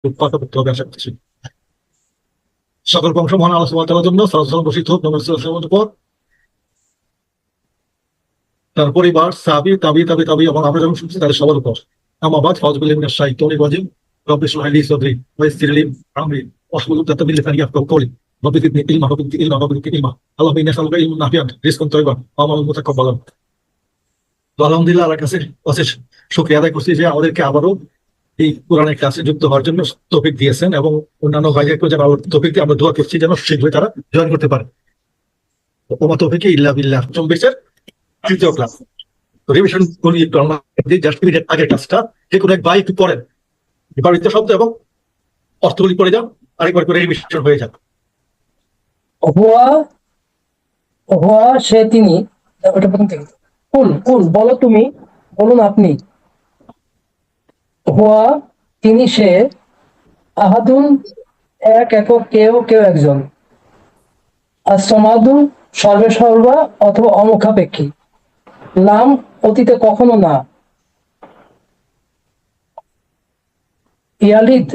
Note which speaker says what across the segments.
Speaker 1: উৎপাদ করতে হবে আশা করছি। সকল বংশ মহান আল্লাহ সুবহানাহু ওয়া তাআলার জন্য সালাত সালাম বর্ষিত হোক নবী সাল্লাল্লাহু আলাইহি ওয়াসাল্লামের উপর, তার পরিবার, সাহাবী, তাবি এবং আমরা যখন শুনছি তাদের সবার উপর। আম্মা বাদ, ফাউযু বিল্লাহি মিনাশ শাইতানির রাজিম। রব্বি ইশরাহ লি সাদরি ওয়া ইয়াসসির লি আমরি ওয়াহলুল উকদাতাম মিন লিসানি ইয়াফকাহু কওলি। রব্বি জিদনি ইলমা, আল্লাহুম্মা ইন্নী আসআলুকা ইলমান নাফিআন, রিজকান তাইয়্যিবান ওয়া আমালান মুতাকাব্বালান। তো আলহামদুলিল্লাহ আল্লাহর কাছে অশেষ শুকরিয়া আদায় করছি যে আমাদেরকে আবারও এই কোরআনের ক্লাসে যুক্ত হওয়ার জন্য তৌফিক দিয়েছেন, এবং অন্যান্য ভাইদেরকেও যেন আবার তৌফিক দিয়ে আমরা দোয়া করছি যেন শীঘ্রই তারা জয়েন করতে পারে। ওমা তৌফিকি ইল্লা বিল্লাহ। চব্বিশের তৃতীয় ক্লাস। তো রিভিশন করি একটু আমরা, জাস্ট মিনিটের আগের ক্লাসটা যে কোনো এক ভাই একটু পড়েন, বিপরীত শব্দ এবং অর্থগুলি পড়ে যান, আরেকবার করে রিভিশন হয়ে যান।
Speaker 2: হুয়া হুয়া সে তিনি, ওটা প্রথম থেকে। কুল কুল বলো তুমি, বলুন আপনি। হুয়া তিনি, সে, আহাদুন এক একক, কেউ কেউ একজন, আসমাদু সর্বে সর্বা অথবা অমুখাপেক্ষী, লাম অতীতে কখনো না, ইয়ালিদ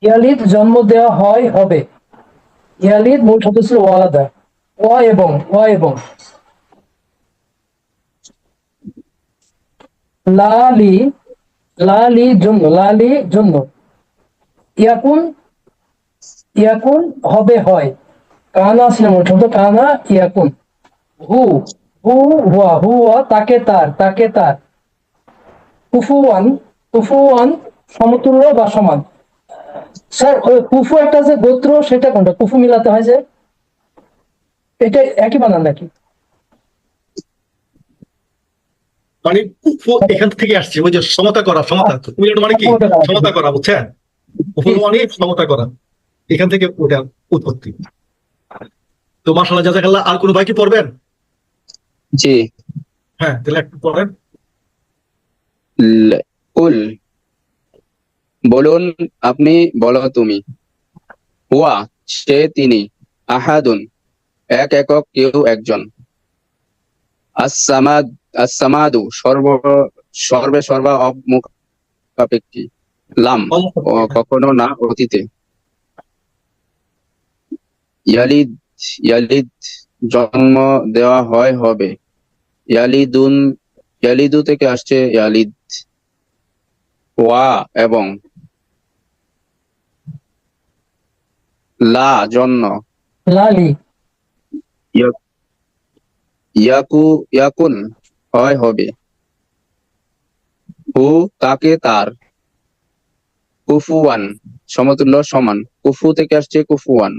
Speaker 2: ইয়ালিদ জন্ম দেওয়া হয় হবে, ইয়ালিদ মূল শব্দ ছিল ওয়ালাদা, ওয়া এবং লালি লালি জন্য, ইয়াকুন ইয়াকুন হবে হয়, কানা ছিল মূল শব্দ, কানা ইয়াকুন, হু হুয়া তাকে তার, কুফুয়ান সমতুল্য বা সমান। স্যার ওই কুফু একটা যে গোত্র, সেটা কোনটা? কুফু মিলাতে হয় যে, এটা একই বানান নাকি?
Speaker 1: মানে এখান থেকে আসছে ওই যে সমতা করা, মানে কি সমতা করা, বুঝছেন? মানে সমতা করা, এখান থেকে ওটা উৎপত্তি। তো মাশাআল্লাহ, জাযাকাল্লাহ। আর কোনো ভাই কি পড়বেন?
Speaker 3: জি।
Speaker 1: হ্যাঁ, তাহলে একটু পড়েন।
Speaker 3: কুল বলুন আপনি, বলো তুমি। হুয়া সে তিনি, আহাদুন এক একক, কেউ একজন, আসসামাদু সর্বে সর্বা অমুখাপেক্ষী, লাম কখনো না অতীতে, ইয়ালিদ জন্ম দেওয়া হয় হবে, ইয়ালিদু থেকে আসছে ইয়ালিদ, ওয়া এবং, লা জন্য,
Speaker 2: লালি
Speaker 3: ইয়াকুন হয় হবে, হু তাকে তার, কুফুয়ান সমতুল্য সমান, কুফু থেকে আসছে কুফুয়ান,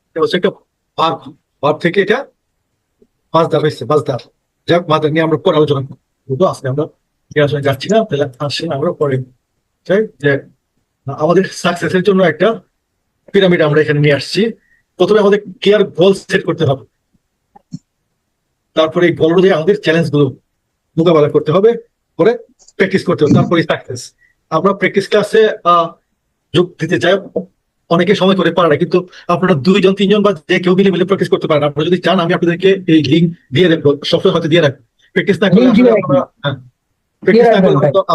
Speaker 1: এটা হচ্ছে একটা ভার্ব থেকে এটা মাজদার হয়েছে, মাজদার। যাক, মাজদার নিয়ে আমরা পরে আলোচনা করবো, আজকে আমরা আসলে যাচ্ছি না। তাহলে আসেন আমরা পরে চাই যে আমাদের সাকসেসের জন্য একটা পিরামিড আমরা এখানে নিয়ে আসছি। প্রথমে আমাদের ক্লিয়ার গোল সেট করতে হবে, তারপরে এই গোল অনুযায়ী আমাদের চ্যালেঞ্জ গুলো মোকাবেলা করতে হবে, করে প্র্যাকটিস করতে হবে, তারপরে সাকসেস। আমরা প্র্যাকটিস ক্লাসে যোগ দিতে চাই, অনেকে সময় করে পারে না, কিন্তু আপনারা 2 জন 3 জন বা যে কেউ মিলে প্র্যাকটিস করতে পারেন। আপনারা যদি চান আমি আপনাদেরকে এই লিঙ্ক দিয়ে দেবো, সবসময় হয়তো দিয়ে রাখবো। প্র্যাকটিস না করলে আসলে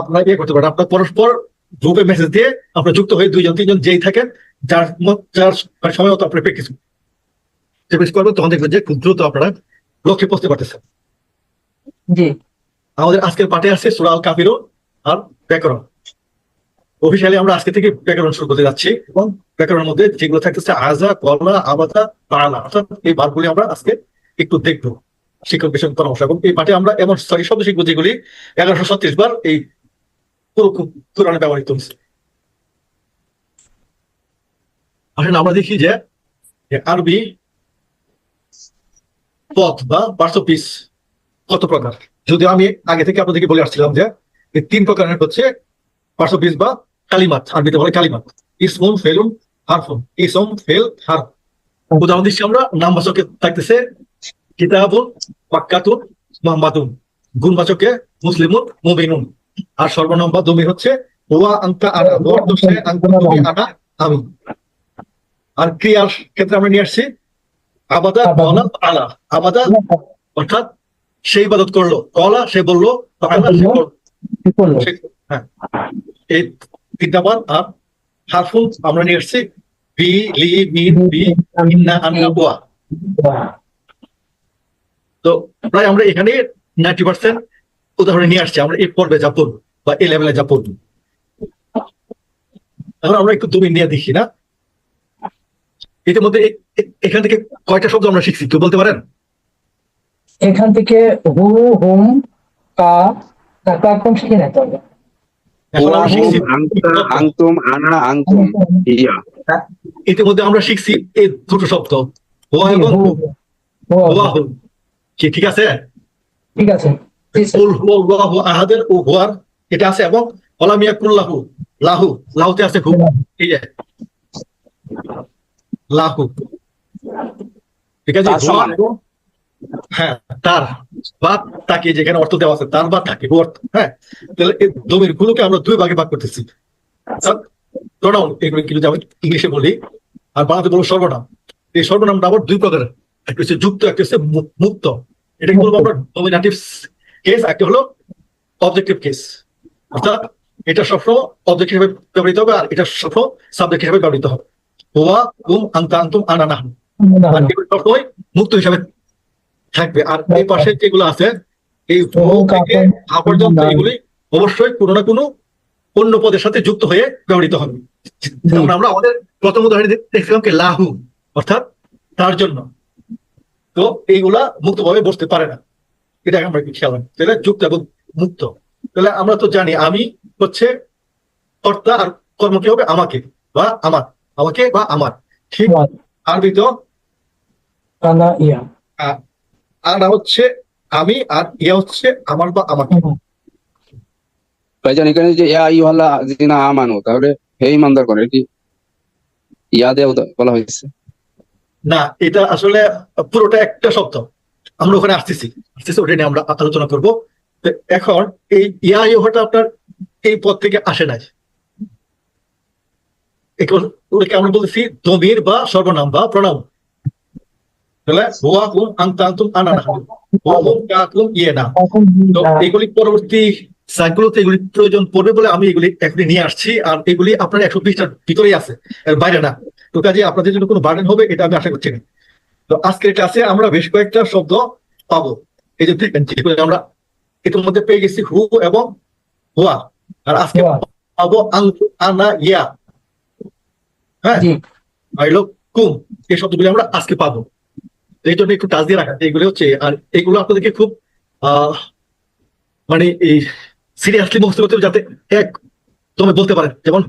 Speaker 1: আপনারা ইয়ে করতে পারেন। আপনারা পরস্পর গ্রুপে মেসেজ দিয়ে আপনারা যুক্ত হয়ে 2 জন 3 জন যেই থাকেন, যার সময় মতো আপনারা প্র্যাকটিস করবেন, তখন দেখবেন যে খুব দ্রুত আপনারা লক্ষ্যে পৌঁছতে পারতেছেন।
Speaker 2: জি।
Speaker 1: আমাদের আজকের পাঠে আছে সূরা আল কাফিরুন আর ব্যাকরণ। অফিসিয়ালি আমরা আজকে থেকে ব্যাকরণ শুরু করতে যাচ্ছি, এবং ব্যাকরণের মধ্যে যেগুলো থাকতেছে আজা, কলা, আবাদা, বালা, অর্থাৎ এই বারগুলি আমরা আজকে একটু দেখবো শিক্ষক বিষয় পরামর্শ। এবং এই পাঠে আমরা এমন 6 শব্দ শিখবো যেগুলি 1136 বার এই পুরো কোরআনে ব্যবহৃত হচ্ছে। আসলে আমরা দেখি যে আরবি পদ বা পার্শ্বপিস কত প্রকার। যদিও আমি আগে থেকে আপনাদেরকে বলে আসছিলাম যে এই 3 প্রকারের হচ্ছে পার্শ্বপিস বা কালিমাত, আরবিতে বলে কালিমাত। ইসমুন, ফেলুন, হারফুন। ইসম, ফেল, হারফ। উদাহরণ দিচ্ছি আমরা, নামবাচকে থাকতেছে কিতাবুন, মাক্কাতুন, মুহাম্মাদুন। গুণবাচকে মুসলিমুন, মুমিনুন। আর সর্বনাম বা দমির হচ্ছে ওয়া, আনতা, আনা। ওয়ার দোষে আনতা, তুমি, আনা, আমি। আর ক্রিয়ার ক্ষেত্রে আমরা নিয়ে আসছি আবাদা, কলা, আলা। আবাদা অর্থাৎ সে ইবাদত করলো, কলা সে বললো, আলা সে করলো। হ্যাঁ, এই 3টা বার। আর হারফুন আমরা নিয়ে এসেছি বি লি মিন বি ইন্না আন্না ওয়া। তো প্রায় আমরা এখানে 90% উদাহরণ নিয়ে আসছি আমরা এই পর্বে যা পড়বো বা এই লেভেলে যা পড়বো। এখন আমরা একটু দমিন নিয়ে দেখি না, ইতিমধ্যে এখান থেকে কয়টা শব্দ আমরা শিখছি কেউ বলতে পারেন?
Speaker 2: এখান থেকে হু হুম কা তারপর একদম শিখে নিতে হবে।
Speaker 1: এখন
Speaker 3: হুয়া,
Speaker 1: আমরা
Speaker 3: হুম,
Speaker 1: শিখছি
Speaker 3: আনতা, আনতুম, আনা, আনতুম, ইয়া।
Speaker 1: ইতিমধ্যে আমরা শিখছি এই দুটো শব্দ হুয়া এবং হু। হুয়া হু কি ঠিক আছে?
Speaker 2: ঠিক আছে। জি, স্যার।
Speaker 1: কুল হুয়াল্লাহু আহাদের ও হুয়ার এটা আছে এবং ওয়ালাম ইয়াকুল্লাহু লাহু, লাহুতে আছে হু। এই যে লাহু, ঠিক আছে।
Speaker 3: তার
Speaker 1: হুয়া
Speaker 3: সমান।
Speaker 1: হু, হ্যাঁ তার বা তাকে, যেখানে অর্থ দেওয়া আছে তার বা তাকে হু অর্থ। হ্যাঁ, তাহলে এই দমির গুলোকে আমরা দুই ভাগে ভাগ করতেছি। প্রোনাউন এগুলো কিন্তু যেমন ইংলিশে বলি, আর বাংলাতে বলবো সর্বনাম। এই সর্বনামটা আবার দুই প্রকারের, একটা হচ্ছে যুক্ত, একটা হচ্ছে মুক্ত। এটাকে বলবো আমরা নমিনেটিভ কেস, একটা হলো অবজেক্টিভ কেস। অর্থাৎ এটা সবসময় অবজেক্ট হিসেবে ব্যবহৃত হবে আর এটা সবসময় সাবজেক্ট হিসেবে ব্যবহৃত হবে। হুয়া হুম আনতা আনতুম আনা নাহনু, আর এগুলো সবসময় মুক্ত হিসাবে থাকবে। আর এই পাশে যেগুলো আছে এই হু থেকে হা পর্যন্ত এগুলি অবশ্যই কোনো না কোনো অন্য পদের সাথে যুক্ত হয়ে ব্যবহৃত হবে। যেমন আমরা আমাদের প্রথম উদাহরণে দেখছিলাম কি লাহু, অর্থাৎ তার জন্য। তো এইগুলা মুক্তভাবে বসতে পারে না, এটা আমরা একটু খেয়াল রাখি। তাহলে যুক্ত এবং মুক্ত। তাহলে আমরা তো জানি আমি হচ্ছে কর্তা, আর কর্ম কি হবে আমাকে বা আমার, আমাকে বা আমার। ঠিক আরবি তো
Speaker 2: আনা ইয়া।
Speaker 1: আনা হচ্ছে আমি, আর ইয়া হচ্ছে আমার বা আমাকে।
Speaker 3: ভাইজান এখানে যে ইয়া আইয়ুহাল্লাযিনা আমানু, তাহলে হে ঈমানদার করে, এটি ইয়া দিয়ে বলা হয়েছে।
Speaker 1: না, এটা আসলে পুরোটা একটা শব্দ। আমরা ওখানে আসতেছি ওটা নিয়ে আমরা আলোচনা করব। তো এখন এই ইয়া ইয়োহাটা আপনার এই পদ থেকে আসে নাই, ওটাকে আমরা বলতেছি দমির বা সর্বনাম বা প্রণাম। তাহলে হুয়া হুম আনতা আনতুম আনা নাহনু, হুয়া হুম কাকুম ইয়ে না। তো এগুলি পরবর্তী সাইকেলতে এগুলি প্রয়োজন পড়বে বলে আমি এগুলি এখনই নিয়ে আসছি। আর এগুলি আপনার 120টার ভিতরেই আছে, এর বাইরে না। তো কাজে আপনাদের জন্য কোনো বার্ডেন হবে এটা আমি আশা করছি না। তো আজকের ক্লাসে আমরা বেশ কয়েকটা শব্দ পাবো। এই যে দেখবেন আমরা ইতিমধ্যে পেয়ে গেছি হু এবং হুয়া, আর আজকে পাবো আনা ইয়া, হ্যাঁ, আইলো কুম। এই শব্দগুলি আমরা আজকে পাবো। এই জন্য একটু টাচ দিয়ে রাখা এইগুলি হচ্ছে। আর এগুলো আপনাদেরকে খুব মানে এই সিরিয়াসলি মুখস্থ করতে হবে, যাতে এক তুমি বলতে পারেন। যেমন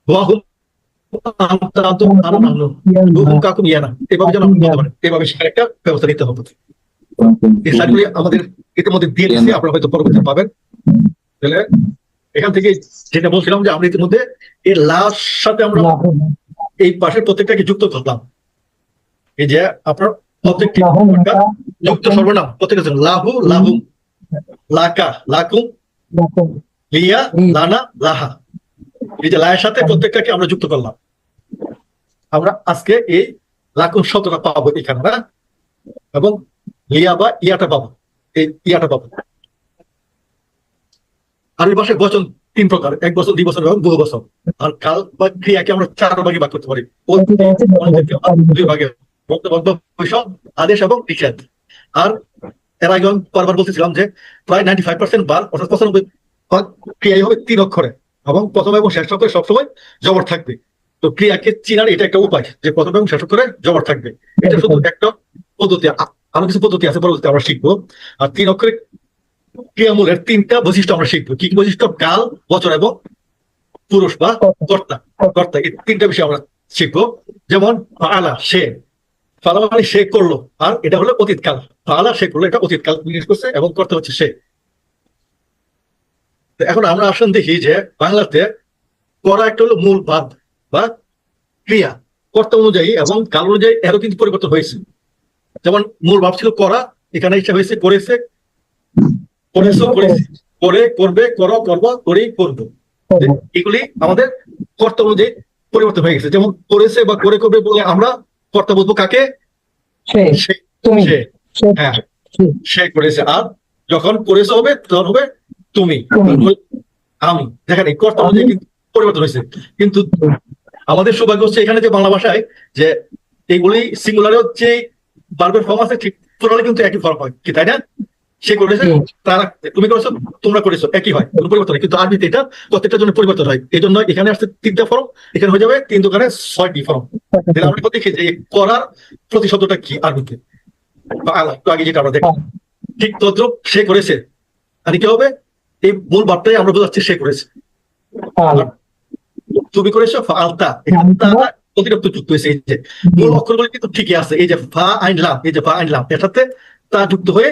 Speaker 1: হুয়া হুম আনতা আনতুম আনা নাহনু, হু হুম কাকুম ইয়া না, এভাবে যেন আপনি বলতে পারেন। এভাবে শেখার একটা ব্যবস্থা নিতে হবে। এই স্লাইডগুলি আমাদের ইতিমধ্যে দিয়ে দিচ্ছি, আপনারা হয়তো পরবর্তীতে পাবেন। তাহলে এখান থেকে যেটা বলছিলাম যে আমরা ইতিমধ্যে এর লাস্ট সাথে আমরা এই পাশের প্রত্যেকটাকে যুক্ত করলাম। এই যে আপনার অবজেক্টিভ যুক্ত সর্বনাম প্রত্যেকটা জন্য লাহু লাহুম, লাকা লাকুম, লিয়া লানা লাহা। এই যে লায়ের সাথে প্রত্যেকটাকে আমরা যুক্ত করলাম। আমরা আজকে এই লাকুম শব্দটা পাবো এখানে না, এবং লিয়া বা ইয়াটা পাবো, এই ইয়াটা পাবো। আরবি ভাষায় বচন 3 প্রকার, 1 বছর 2 বছর এবং বহু বছর। আর কাল বা ক্রিয়াকে আমরা 4 ভাগে ভাগ করতে পারি, 2 ভাগে, বক্তব্য, কৈশব, আদেশ এবং নিষেধ। আর এর আগে আমি বারবার বলতেছিলাম যে প্রায় 95% বার, অর্থাৎ 95% ক্রিয়াই হবে 3 অক্ষরে, এবং প্রথম এবং শেষ অক্ষরে সবসময় জবর থাকবে। তো ক্রিয়াকে চিনার এটা একটা উপায় যে প্রথম এবং শেষ অক্ষরে জবর থাকবে। এটা শুধু একটা পদ্ধতি, আরো কিছু পদ্ধতি আছে পরবর্তীতে আমরা শিখবো। আর 3 অক্ষরে ক্রিয়ামূলের 3টা বৈশিষ্ট্য আমরা শিখবো। কি কি বৈশিষ্ট্য? কাল, বচন এবং পুরুষ বা কর্তা। কর্তা, এই 3টা বিষয় আমরা শিখবো। যেমন ফাআলা, সে, ফাআলা মানে সে করলো, আর এটা হলো অতীতকাল। ফাআলা সে করলো, এটা অতীতকাল ইংলিশ করছে, এবং কর্তা হচ্ছে সে। এখন আমরা আসুন দেখি যে বাংলাতে করা একটা হলো মূল ভাব বা ক্রিয়া, কর্তা অনুযায়ী এবং কাল অনুযায়ী এরও কিন্তু পরিবর্তন হয়েছে। যেমন মূল ভাব ছিল করা, এখানে ইচ্ছা হয়েছে করেছে, করেছো, করেছি, করে, করবে, করো, করবো, করেই, করবো। এগুলি আমাদের কর্তা অনুযায়ী পরিবর্তন হয়ে গেছে। যেমন করেছে বা করে করবে বলে আমরা কর্তা বলবো কাকে? সে। হ্যাঁ, সে করেছে। আর যখন করেছে হবে তখন হবে তুমি, আমি। দেখেন এই কর্তা অনুযায়ী কিন্তু পরিবর্তন হয়েছে। কিন্তু আমাদের সৌভাগ্য হচ্ছে এখানে যে বাংলা ভাষায় যে এইগুলি সিঙ্গুলারের যে ভার্বের ফর্ম আছে ঠিক পুরোটা কিন্তু একই ফর্ম হয়, কি তাই না? সে করেছে, তারা, তুমি করেছো, তোমরা করেছো, একই হয়, কোনো পরিবর্তন নেই। কিন্তু আরবিতে এটা প্রত্যেকটার জন্য পরিবর্তন হয়। এই জন্য এখানে আসছে 3টা ফর্ম, এখানে হয়ে যাবে 3 দোকানে 6টি ফর্ম। তাহলে আমরা দেখি যে করার প্রতিশব্দটা কি আরবিতে, বা একটু আগে যেটা আমরা দেখলাম, ঠিক তদ্রুপ সে করেছে। আর কি হবে, এই মূল ভাবটাই আমরা বোঝাচ্ছি সে করেছে। তুমি করেছো আলতা, অতিরিক্ত যুক্ত হয়েছে। এই যে মূল অক্ষরগুলো কিন্তু ঠিকই আছে, এই যে ফা আইনলাম, এই যে ফা আইনলাম, এটাতে তা যুক্ত হয়ে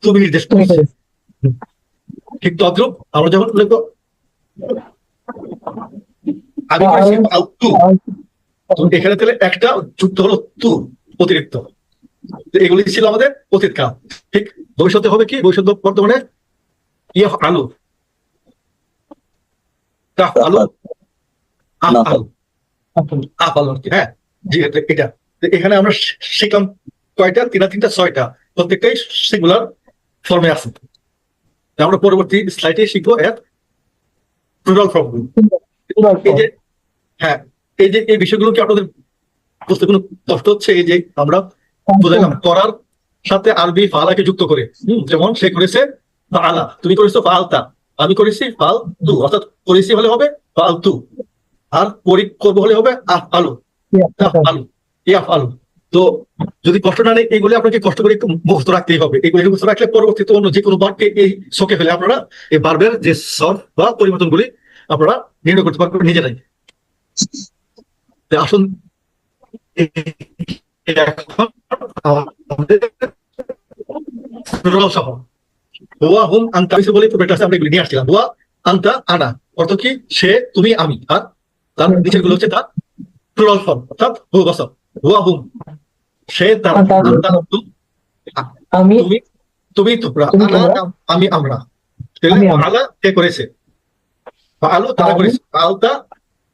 Speaker 1: তুমি নির্দেশ করেছে। ঠিক তদ্রুপ আমরা যখন লিখবো আমি করেছি তু, তো এখানে তাহলে একটা যুক্ত হলো তু, অতিরিক্ত। এগুলি ছিল আমাদের অতীত কাল। ঠিক ভবিষ্যতে হবে কি, ভবিষ্যৎ বর্তমানে ইয়া আলু, তাফ আলু, আফ আলু, আফ আলু, হ্যাঁ জি এটা। এখানে আমরা শিখলাম কয়টা, 3টা 6টা, প্রত্যেকটাই সিঙ্গুলার ফর্মে আছে। আমরা পরবর্তী স্লাইডে শিখবো এর প্লুরাল ফর্মগুলো। এই যে হ্যাঁ, এই যে এই বিষয়গুলো কি আপনাদের বুঝতে কোনো কষ্ট হচ্ছে? এই যে আমরা বুঝাইলাম করার সাথে আরবি ফালাকে যুক্ত করে, যেমন সে করেছে ফালা, তুমি করেছো ফালতা, আমি করেছি ফাল তু, অর্থাৎ করেছি হলে হবে ফাল তু, আর করবো হলে হবে আফ আলু, আলু, ইয়াফ আলু। তো যদি কষ্ট না নেই, এইগুলি আপনাকে কষ্ট করে একটু মুখস্থ রাখতেই হবে। এইগুলি মুখস্থ রাখলে পরবর্তীতে অন্য যে কোনো বাক্যে এই চোখে ফেলে আপনারা এই বার্বের যে সর্ট বা পরিবর্তনগুলি আপনারা নির্ণয় করতে পারবেন নিজেরাই। আসুন এখন আমাদের হুয়া হুম আন্তা বলে আমরা এগুলি নিয়ে আসছিলাম। হুয়া আন্তা আনা অর্থ কি, সে তুমি আমি, আর তার নিচের গুলো হচ্ছে তার প্লুরাল ফর্ম, অর্থাৎ বহুবচন। হুয়া হুম সে তারা, আন্তা
Speaker 2: আমি,
Speaker 1: তুমি তোমরা, আনা আমি আমরা। আলা কে করেছে, আলু তারা করেছে, আলতা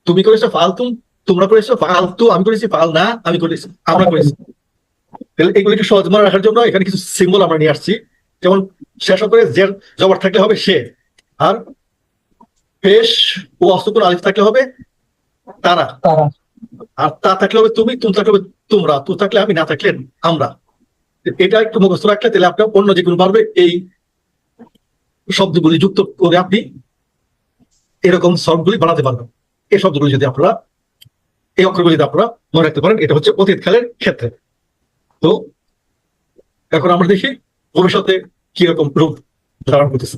Speaker 1: তুমি করেছো, ফালতুম তোমরা করেছো, ফালতু আমি করেছি, ফাল না আমি করেছি, আমরা করেছি। এগুলো একটু সহজ মনে রাখার জন্য এখানে কিছু সিম্বল আমরা নিয়ে আসছি। যেমন শেষ করে জের জবর থাকলে হবে সে, আর পেশ ও অস্তুকুন আলিফ থাকলে হবে তারা, আর তা থাকলে হবে তুমি, তুম থাকলে হবে তোমরা, তু থাকলে আমি, না থাকলে আমরা। এটা একটু মুখস্থ রাখলে তাহলে আপনার অন্য যে কোনো পারবে এই শব্দগুলি যুক্ত করে আপনি এরকম শব্দগুলি বানাতে পারবেন। এই শব্দগুলি যদি আপনারা, এই অক্ষরগুলি যদি আপনারা মনে রাখতে পারেন, এটা হচ্ছে অতীত কালের ক্ষেত্রে। তো এখন আমরা দেখি ভবিষ্যতে কিরকম রূপ ধারণ করতেছে।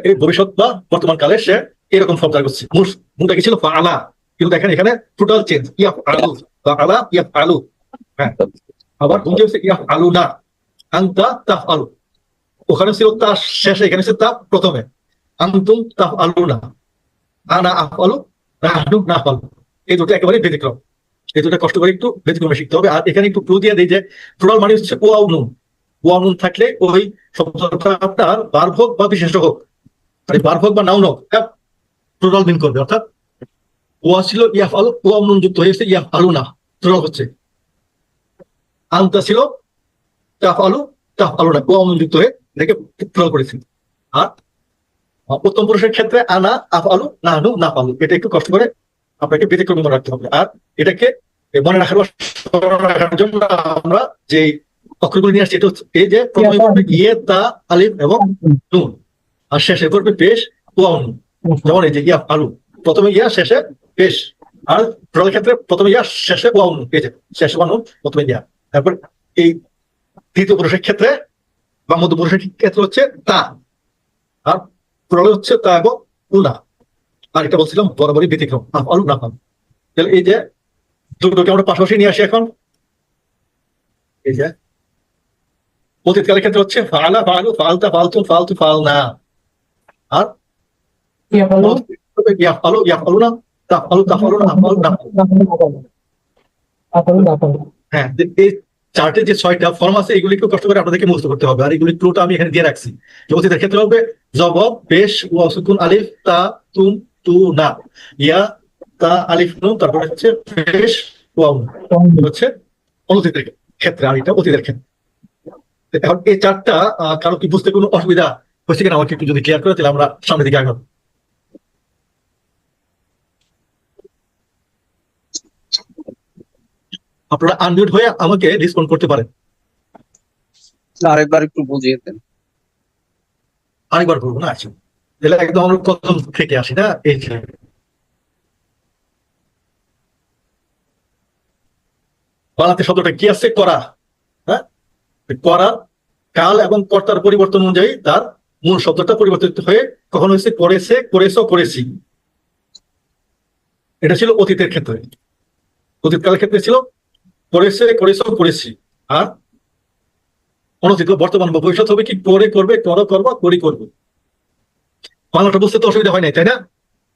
Speaker 1: এই ভবিষ্যৎ বা বর্তমান কালে সে এরকম ফর্ম ধারণ করছে। মূলটা কি ছিল ফাআলা, কিন্তু দেখেন এখানে টোটাল চেঞ্জ, ইয়াফ আলু, ফাআলা ইয়াফ আলু। হ্যাঁ, আবার ভূমিকা হচ্ছে ইয়াফ আলু না, আনতা তাফ আলু। ওখানে ছিল তা শেষে, এখানে ছিল তা প্রথমে। আনতুম তাফ আলু না, আনা আফ আলু, নাহনু না আফ আলু। এই দুটো একেবারে ব্যতিক্রম, এই দুটো কষ্ট করে একটু ব্যতিক্রমে শিখতে হবে। আর এখানে একটু ক্লু দিয়ে দিই যে প্লুরাল মানে হচ্ছে ওয়াও নুন। ওয়াও নুন থাকলে ওই শব্দটা আপনার ভার্ব হোক বা বিশেষ্য হোক, ভার্ব হোক বা নাউন হোক, প্লুরাল মিন করবে। অর্থাৎ ওয়া ছিল ইয়াফ আলু, ওয়াও নুন যুক্ত হয়েছে ইয়াফ আলু না, প্লুরাল হচ্ছে। আনতা ছিল তাফ আলু, তাফ আলু না, ওয়াও নুন যুক্ত হয়ে এটাকে প্লুরাল করেছি। আর উত্তম পুরুষের ক্ষেত্রে আনা আফ আলু, নাহনু না আফ আলু। এটা একটু কষ্ট করে আপনাকে ব্যতিক্রমী মনে রাখতে হবে। আর এটাকে মনে রাখার জন্য আমরা যে অক্ষরগুলি নিয়ে আসছি, এটা হচ্ছে এই যে প্রথমে পড়বে ইয়ে তা আলিফ এবং নুন, আর শেষে পড়বে পেশ ওয়াও নুন। যেমন এই যে ইয়া আলু, প্রথমে ইয়া শেষে পেশ, আর প্লুরাল ক্ষেত্রে প্রথমে ইয়া শেষে ওয়াও নুন, এই যে শেষে ওয়াও নুন প্রথমে ইয়া। তারপর এই তৃতীয় পুরুষের ক্ষেত্রে বা মধ্য পুরুষের ক্ষেত্রে হচ্ছে তা, আর প্লুরাল হচ্ছে তা এবং উনা। আর এটা বলছিলাম বরাবরই ব্যতিক্রম, আফ আলু না আফ আলু। তাহলে এই যে দুটোকে আমরা পাশাপাশি নিয়ে আসি এখন। এই যে অতীতকালের ক্ষেত্রে হচ্ছে ফাআলা ফাআলু, ফাআলতা ফাআলতুম, ফাআলতু ফাআলনা। আর ইয়াফআলু ইয়াফআলুনা, তাফআলু তাফআলুনা, আফআলু নাফআলু। হ্যাঁ, এই চার্টে যে 6টা ফর্ম আছে এগুলি একটু কষ্ট করে আপনাদেরকে মুখস্থ করতে হবে। আর এগুলি ক্লুটা আমি এখানে দিয়ে রাখছি। অতীতের ক্ষেত্রে হবে জবর পেশ ওয়া সুকুন আলিফ তা তুম তু না, ইয়া তা আলিফ নুন, তারপর হচ্ছে পেশ ওয়া নুন, হচ্ছে অতীতের ক্ষেত্রে, আর এটা অতীতের ক্ষেত্রে। এখন এই চারটা কারো কি বুঝতে কোনো অসুবিধা হয়েছে কিনা আমাকে একটু যদি ক্লিয়ার করে তাহলে আমরা সামনের দিকে আগাবো। আপনারা আনমিউট হয়ে আমাকে রেসপন্ড করতে পারেন।
Speaker 3: আরেকবার একটু বুঝিয়ে দেন।
Speaker 1: আরেকবার বলবো না? আচ্ছা, তাহলে একদম আমরা প্রথম থেকে আসি না। এই যে বাংলাতে শব্দটা কি আছে? করা। হ্যাঁ, করা কাল এবং কর্তার পরিবর্তন অনুযায়ী তার মূল শব্দটা পরিবর্তিত হয়ে কখন হয়েছে করেছে, করেছ, করেছি। এটা ছিল অতীতের ক্ষেত্রে। অতীতকালের ক্ষেত্রে ছিল করেছে, করেছ, করেছি। আর অনতীত বর্তমান বা ভবিষ্যৎ হবে কি করে, করবে, করো, করবা, করি, করবে। বাংলাটা বুঝতে তো অসুবিধা হয় নাই, তাই না?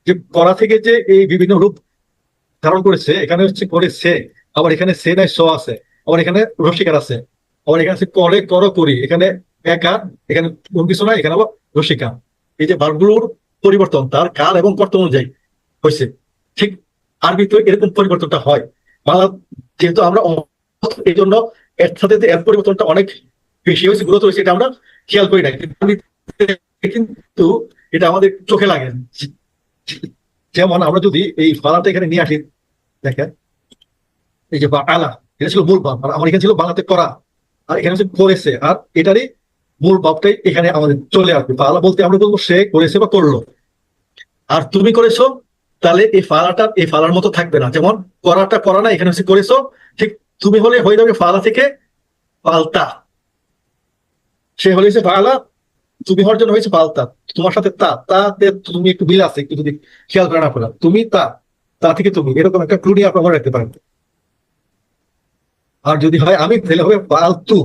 Speaker 1: যে করা থেকে যে এই বিভিন্ন রূপ ধারণ করেছে, এখানে হচ্ছে করেছে, আবার এখানে সে নাই স আছে, আবার এখানে রসিকার আছে, আবার এখানে আছে করে, করো, করি, এখানে একা, এখানে কোন কিছু নাই, এখানে আবার রসিকা। এই যে ভার্বগুলোর পরিবর্তন তার কাল এবং কর্তা অনুযায়ী হয়েছে। ঠিক আরবিতে এরকম পরিবর্তনটা হয়। বাংলা যেহেতু আমরা এই জন্য এর সাথে এর পরিবর্তনটা অনেক বেশি হয়েছে, গুরুত্ব হয়েছে, এটা আমরা খেয়াল করি না, কিন্তু এটা আমাদের চোখে লাগে। যেমন আমরা যদি এই ফালাটা এখানে নিয়ে আসি, দেখেন এই যে বা আলা, এটা ছিল মূল ভাব, আর আমার এখানে ছিল বাংলাতে করা, আর এখানে হচ্ছে করেছে, আর এটারই মূল ভাবটাই এখানে আমাদের চলে আসবে। ফালা বলতে আমরা বলবো সে করেছে বা করলো। আর তুমি করেছো, তাহলে এই ফালাটা এই ফালার মতো থাকবে না। যেমন করাটা করা না, এখানে হচ্ছে করেছো, ঠিক তুমি হলে হয়ে যাবে ফালা থেকে পাল্টা। সে হলে হচ্ছে ফালা, তুমি হওয়ার জন্য হয়েছে পাল্টা। তোমার সাথে তাতে তুমি একটু মিল আছে, একটু যদি খেয়াল করে না করা, তুমি তা থেকে তুমি, এরকম একটা ক্লু নিয়ে আপনারা রাখতে পারেন। আর যদি হয় আমি, তাহলে হবে ফালতু।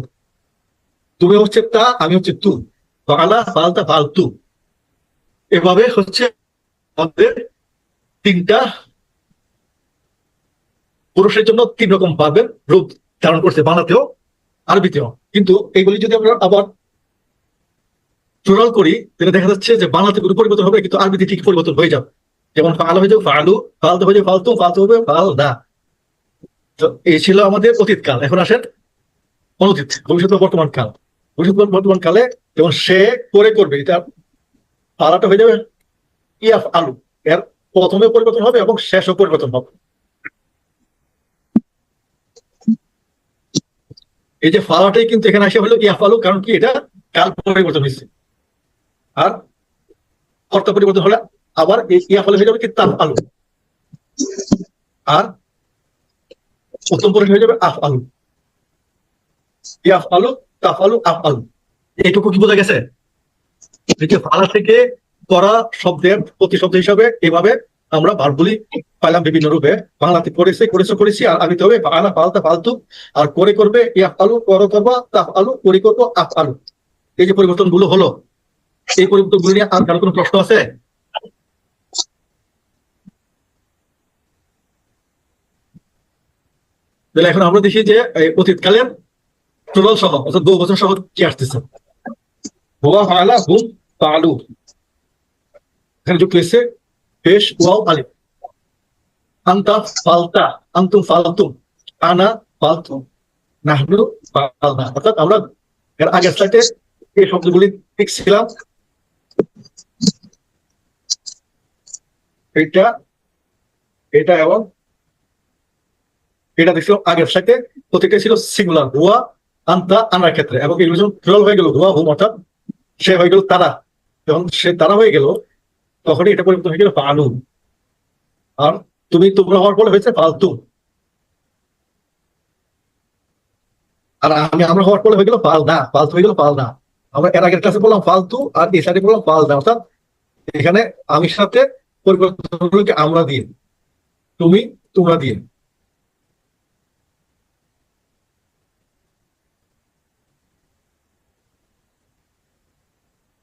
Speaker 1: তুমি হচ্ছে তা, আমি হচ্ছে তু, ফালা, ফালতা, ফালতু। এভাবে হচ্ছে আমাদের তিনটা পুরুষের জন্য তিন রকম ভাবের রূপ ধারণ করছে, বাংলাতেও আরবিতেও। কিন্তু এইগুলি যদি আমরা আবার প্লুরাল করি, তাহলে দেখা যাচ্ছে যে বাংলাতে কোনো পরিবর্তন হবে, কিন্তু আরবিতে ঠিক পরিবর্তন হয়ে যাবে। যেমন ফাল হয়ে যাবে ফালু, ফালতু হয়ে যাবে ফালতু, ফালতু হবে ফাল দা। তো এই ছিল আমাদের অতীতকাল। এখন আসেন অনতীত, ভবিষ্যৎ ও বর্তমান কাল। ভবিষ্যৎ ও বর্তমান কালে যেমন সে করে, করবে, এটা ফালাটা হয়ে যাবে ইয়াফ আলু। এর প্রথমে পরিবর্তন হবে এবং শেষও পরিবর্তন হবে। এই যে ফালাটাই কিন্তু এখানে আসে হলো ইয়াফ আলু, কারণ কি এটা কাল পরিবর্তন হয়েছে। আর কর্তা পরিবর্তন হলে আবার ইয়াফ আলু হয়ে যাবে কি তাফ আলু। আর প্রথম পুরুষ হয়ে যাবে আফ আলু। ইয়াফ আলু, তাফ আলু, আফ আলু। এইটুকু কি বোঝা গেছে? ফালা থেকে করা শব্দের প্রতিশব্দ হিসাবে এভাবে আমরা ভার্বগুলি পাইলাম বিভিন্ন রূপে। বাংলাতে করেছে, করেছো, করেছি, আর আরবিতে হবে ফালা, ফালতা, ফালতু, আর করে, করবে ইয়াফ আলু, করো, করবা, তাফ আলু, করি, করবো, আফ আলু। এই যে পরিবর্তন গুলো হলো, এই পরিবর্তন গুলো নিয়ে আর কারো কোনো প্রশ্ন আছে? তাহলে এখন আমরা দেখি যে অতীতকালের টোটাল সহ অর্থাৎ বহু বছর সহ কি আসতেছে। হুয়া, ফালা, হুম, ফালু, এখানে যুক্ত হয়েছে পেশ, ওয়াও, আলিফ। আন্তা ফালতা, আন্তুম ফালতুম, আনা ফালতু, নাহনু ফালনা। অর্থাৎ আমরা এর আগের স্লাইডে এই শব্দগুলি দেখছিলাম। এটা, এটা এবং এটা দেখছিলাম আগের স্লাইডে। প্রত্যেকটা ছিল সিঙ্গুলার, হুয়া, আন্তা, আনার ক্ষেত্রে, এবং এগুলো যখন প্লুরাল হয়ে গেল, হুয়া, হুম, অর্থাৎ সে হয়ে গেল তারা। যখন সে তারা হয়ে গেল, তখনই এটা পরিবর্তন হয়ে গেল ফালু। আর তুমি, তোমরা হওয়ার ফলে হয়েছে ফালতু। আর আমরা হওয়ার ফলে হয়ে গেল ফাল না, ফালতু হয়ে গেল ফাল না। আমরা এর আগের ক্লাসে বললাম ফালতু, আর এই সাইডে বললাম ফাল না। অর্থাৎ এখানে আমি সাথে পরিবর্তনগুলোকে আমরা দিয়ে, তুমি, তোমরা দিয়ে।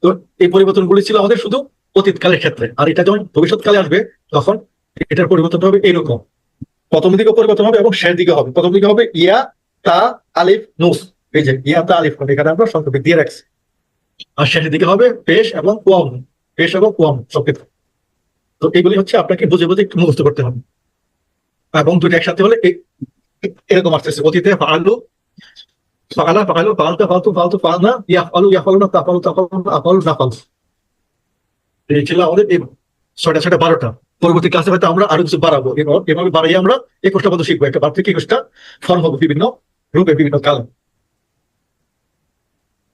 Speaker 1: তো এই পরিবর্তনগুলি ছিল আমাদের শুধু অতীতকালের ক্ষেত্রে। আর এটা যখন ভবিষ্যৎকালে আসবে, তখন এটার পরিবর্তন হবে এইরকম। প্রথম দিকে পরিবর্তন হবে এবং শেষ দিকে হবে। প্রথম দিকে হবে ইয়া, তা, আলিফ, নুস। এই যে ইয়া, তা, আলিফ, এখানে আমরা সংক্ষেপে দিয়ে রাখছি। আর শেষের দিকে হবে পেশ এবং ওয়াম, পেশ এবং ওয়াম সংক্ষেপে। তো এগুলি হচ্ছে আপনাকে বুঝে বুঝে একটু মুখস্থ করতে হবে। এবং দুটো একসাথে হলে এরকম আসতেছে, অতীতে ফালু, ফাআলা ফাআলু ফাআলতা ফাআলতু ফাআলতু ফাআলনা ইয়াফআলু ইয়াফআলুনা তাফআলু তাফআলুনা আফআলু নাফআলু। এই ছিল আমাদের এই 6টা 6টা 12টা। পরবর্তী ক্লাসে হয়তো আমরা আরো কিছু বাড়াবো, এভাবে বাড়িয়ে আমরা 21টা পর্যন্ত শিখবো। একটা বার থেকে 21টা ফর্ম হবে বিভিন্ন রূপে বিভিন্ন কালার।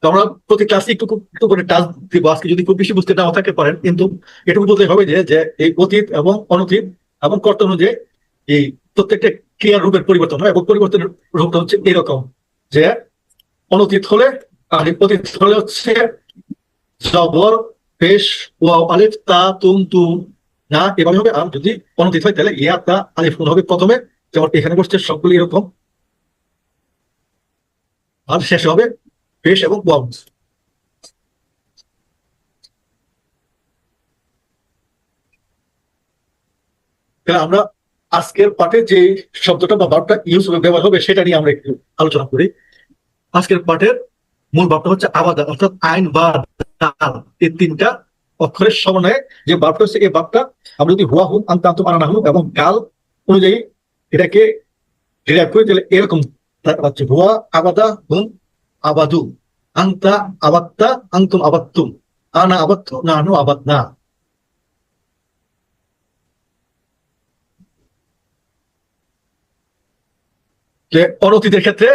Speaker 1: তো আমরা প্রতি ক্লাসে একটু একটু করে টাচ দিব। আজকে যদি খুব বেশি বুঝতে নাও থাকে পারেন, কিন্তু এটুকু বলতে হবে যে এই অতীত এবং অনতীত এবং কর্তন অনুযায়ী এই প্রত্যেকটা ক্রিয়ার রূপের পরিবর্তন হয়, এবং পরিবর্তনের রূপটা হচ্ছে এরকম যে অনতীত হলে আর অতীত হলে হচ্ছে জবর পেশ ওয়াও আলিফ তা তুম তুম না, এভাবে হবে। আর যদি অনতীত হয় তাহলে ইয়া তা আলিফ নুন হবে প্রথমে, যেমন এখানে বসছে সবগুলি এরকম, আর শেষে হবে পেশ এবং ওয়াও। তাহলে আমরা আজকের পাঠে যে শব্দটা বা ভার্বটা ইউজ হবে, ব্যবহার হবে, সেটা নিয়ে আমরা একটু আলোচনা করি। আজকের পাঠের মূল ভার্বটা হচ্ছে আবাদা, অর্থাৎ আইন বা দাল, এই 3টা অক্ষরের সমন্বয়ে যে ভার্বটা হচ্ছে, এই ভার্বটা আমরা যদি হুয়া হুম আনতা আনতুম আনা নাহনু এবং কাল অনুযায়ী এটাকে ডিরাইভ করি, তাহলে এরকম হচ্ছে হুয়া আবাদা হুম আবাদু, আনতা আবাত্তা আনতুম আবাত্তুম, আনা আবাত্তু নাহনু আবাদনা। যে অনতীতের ক্ষেত্রে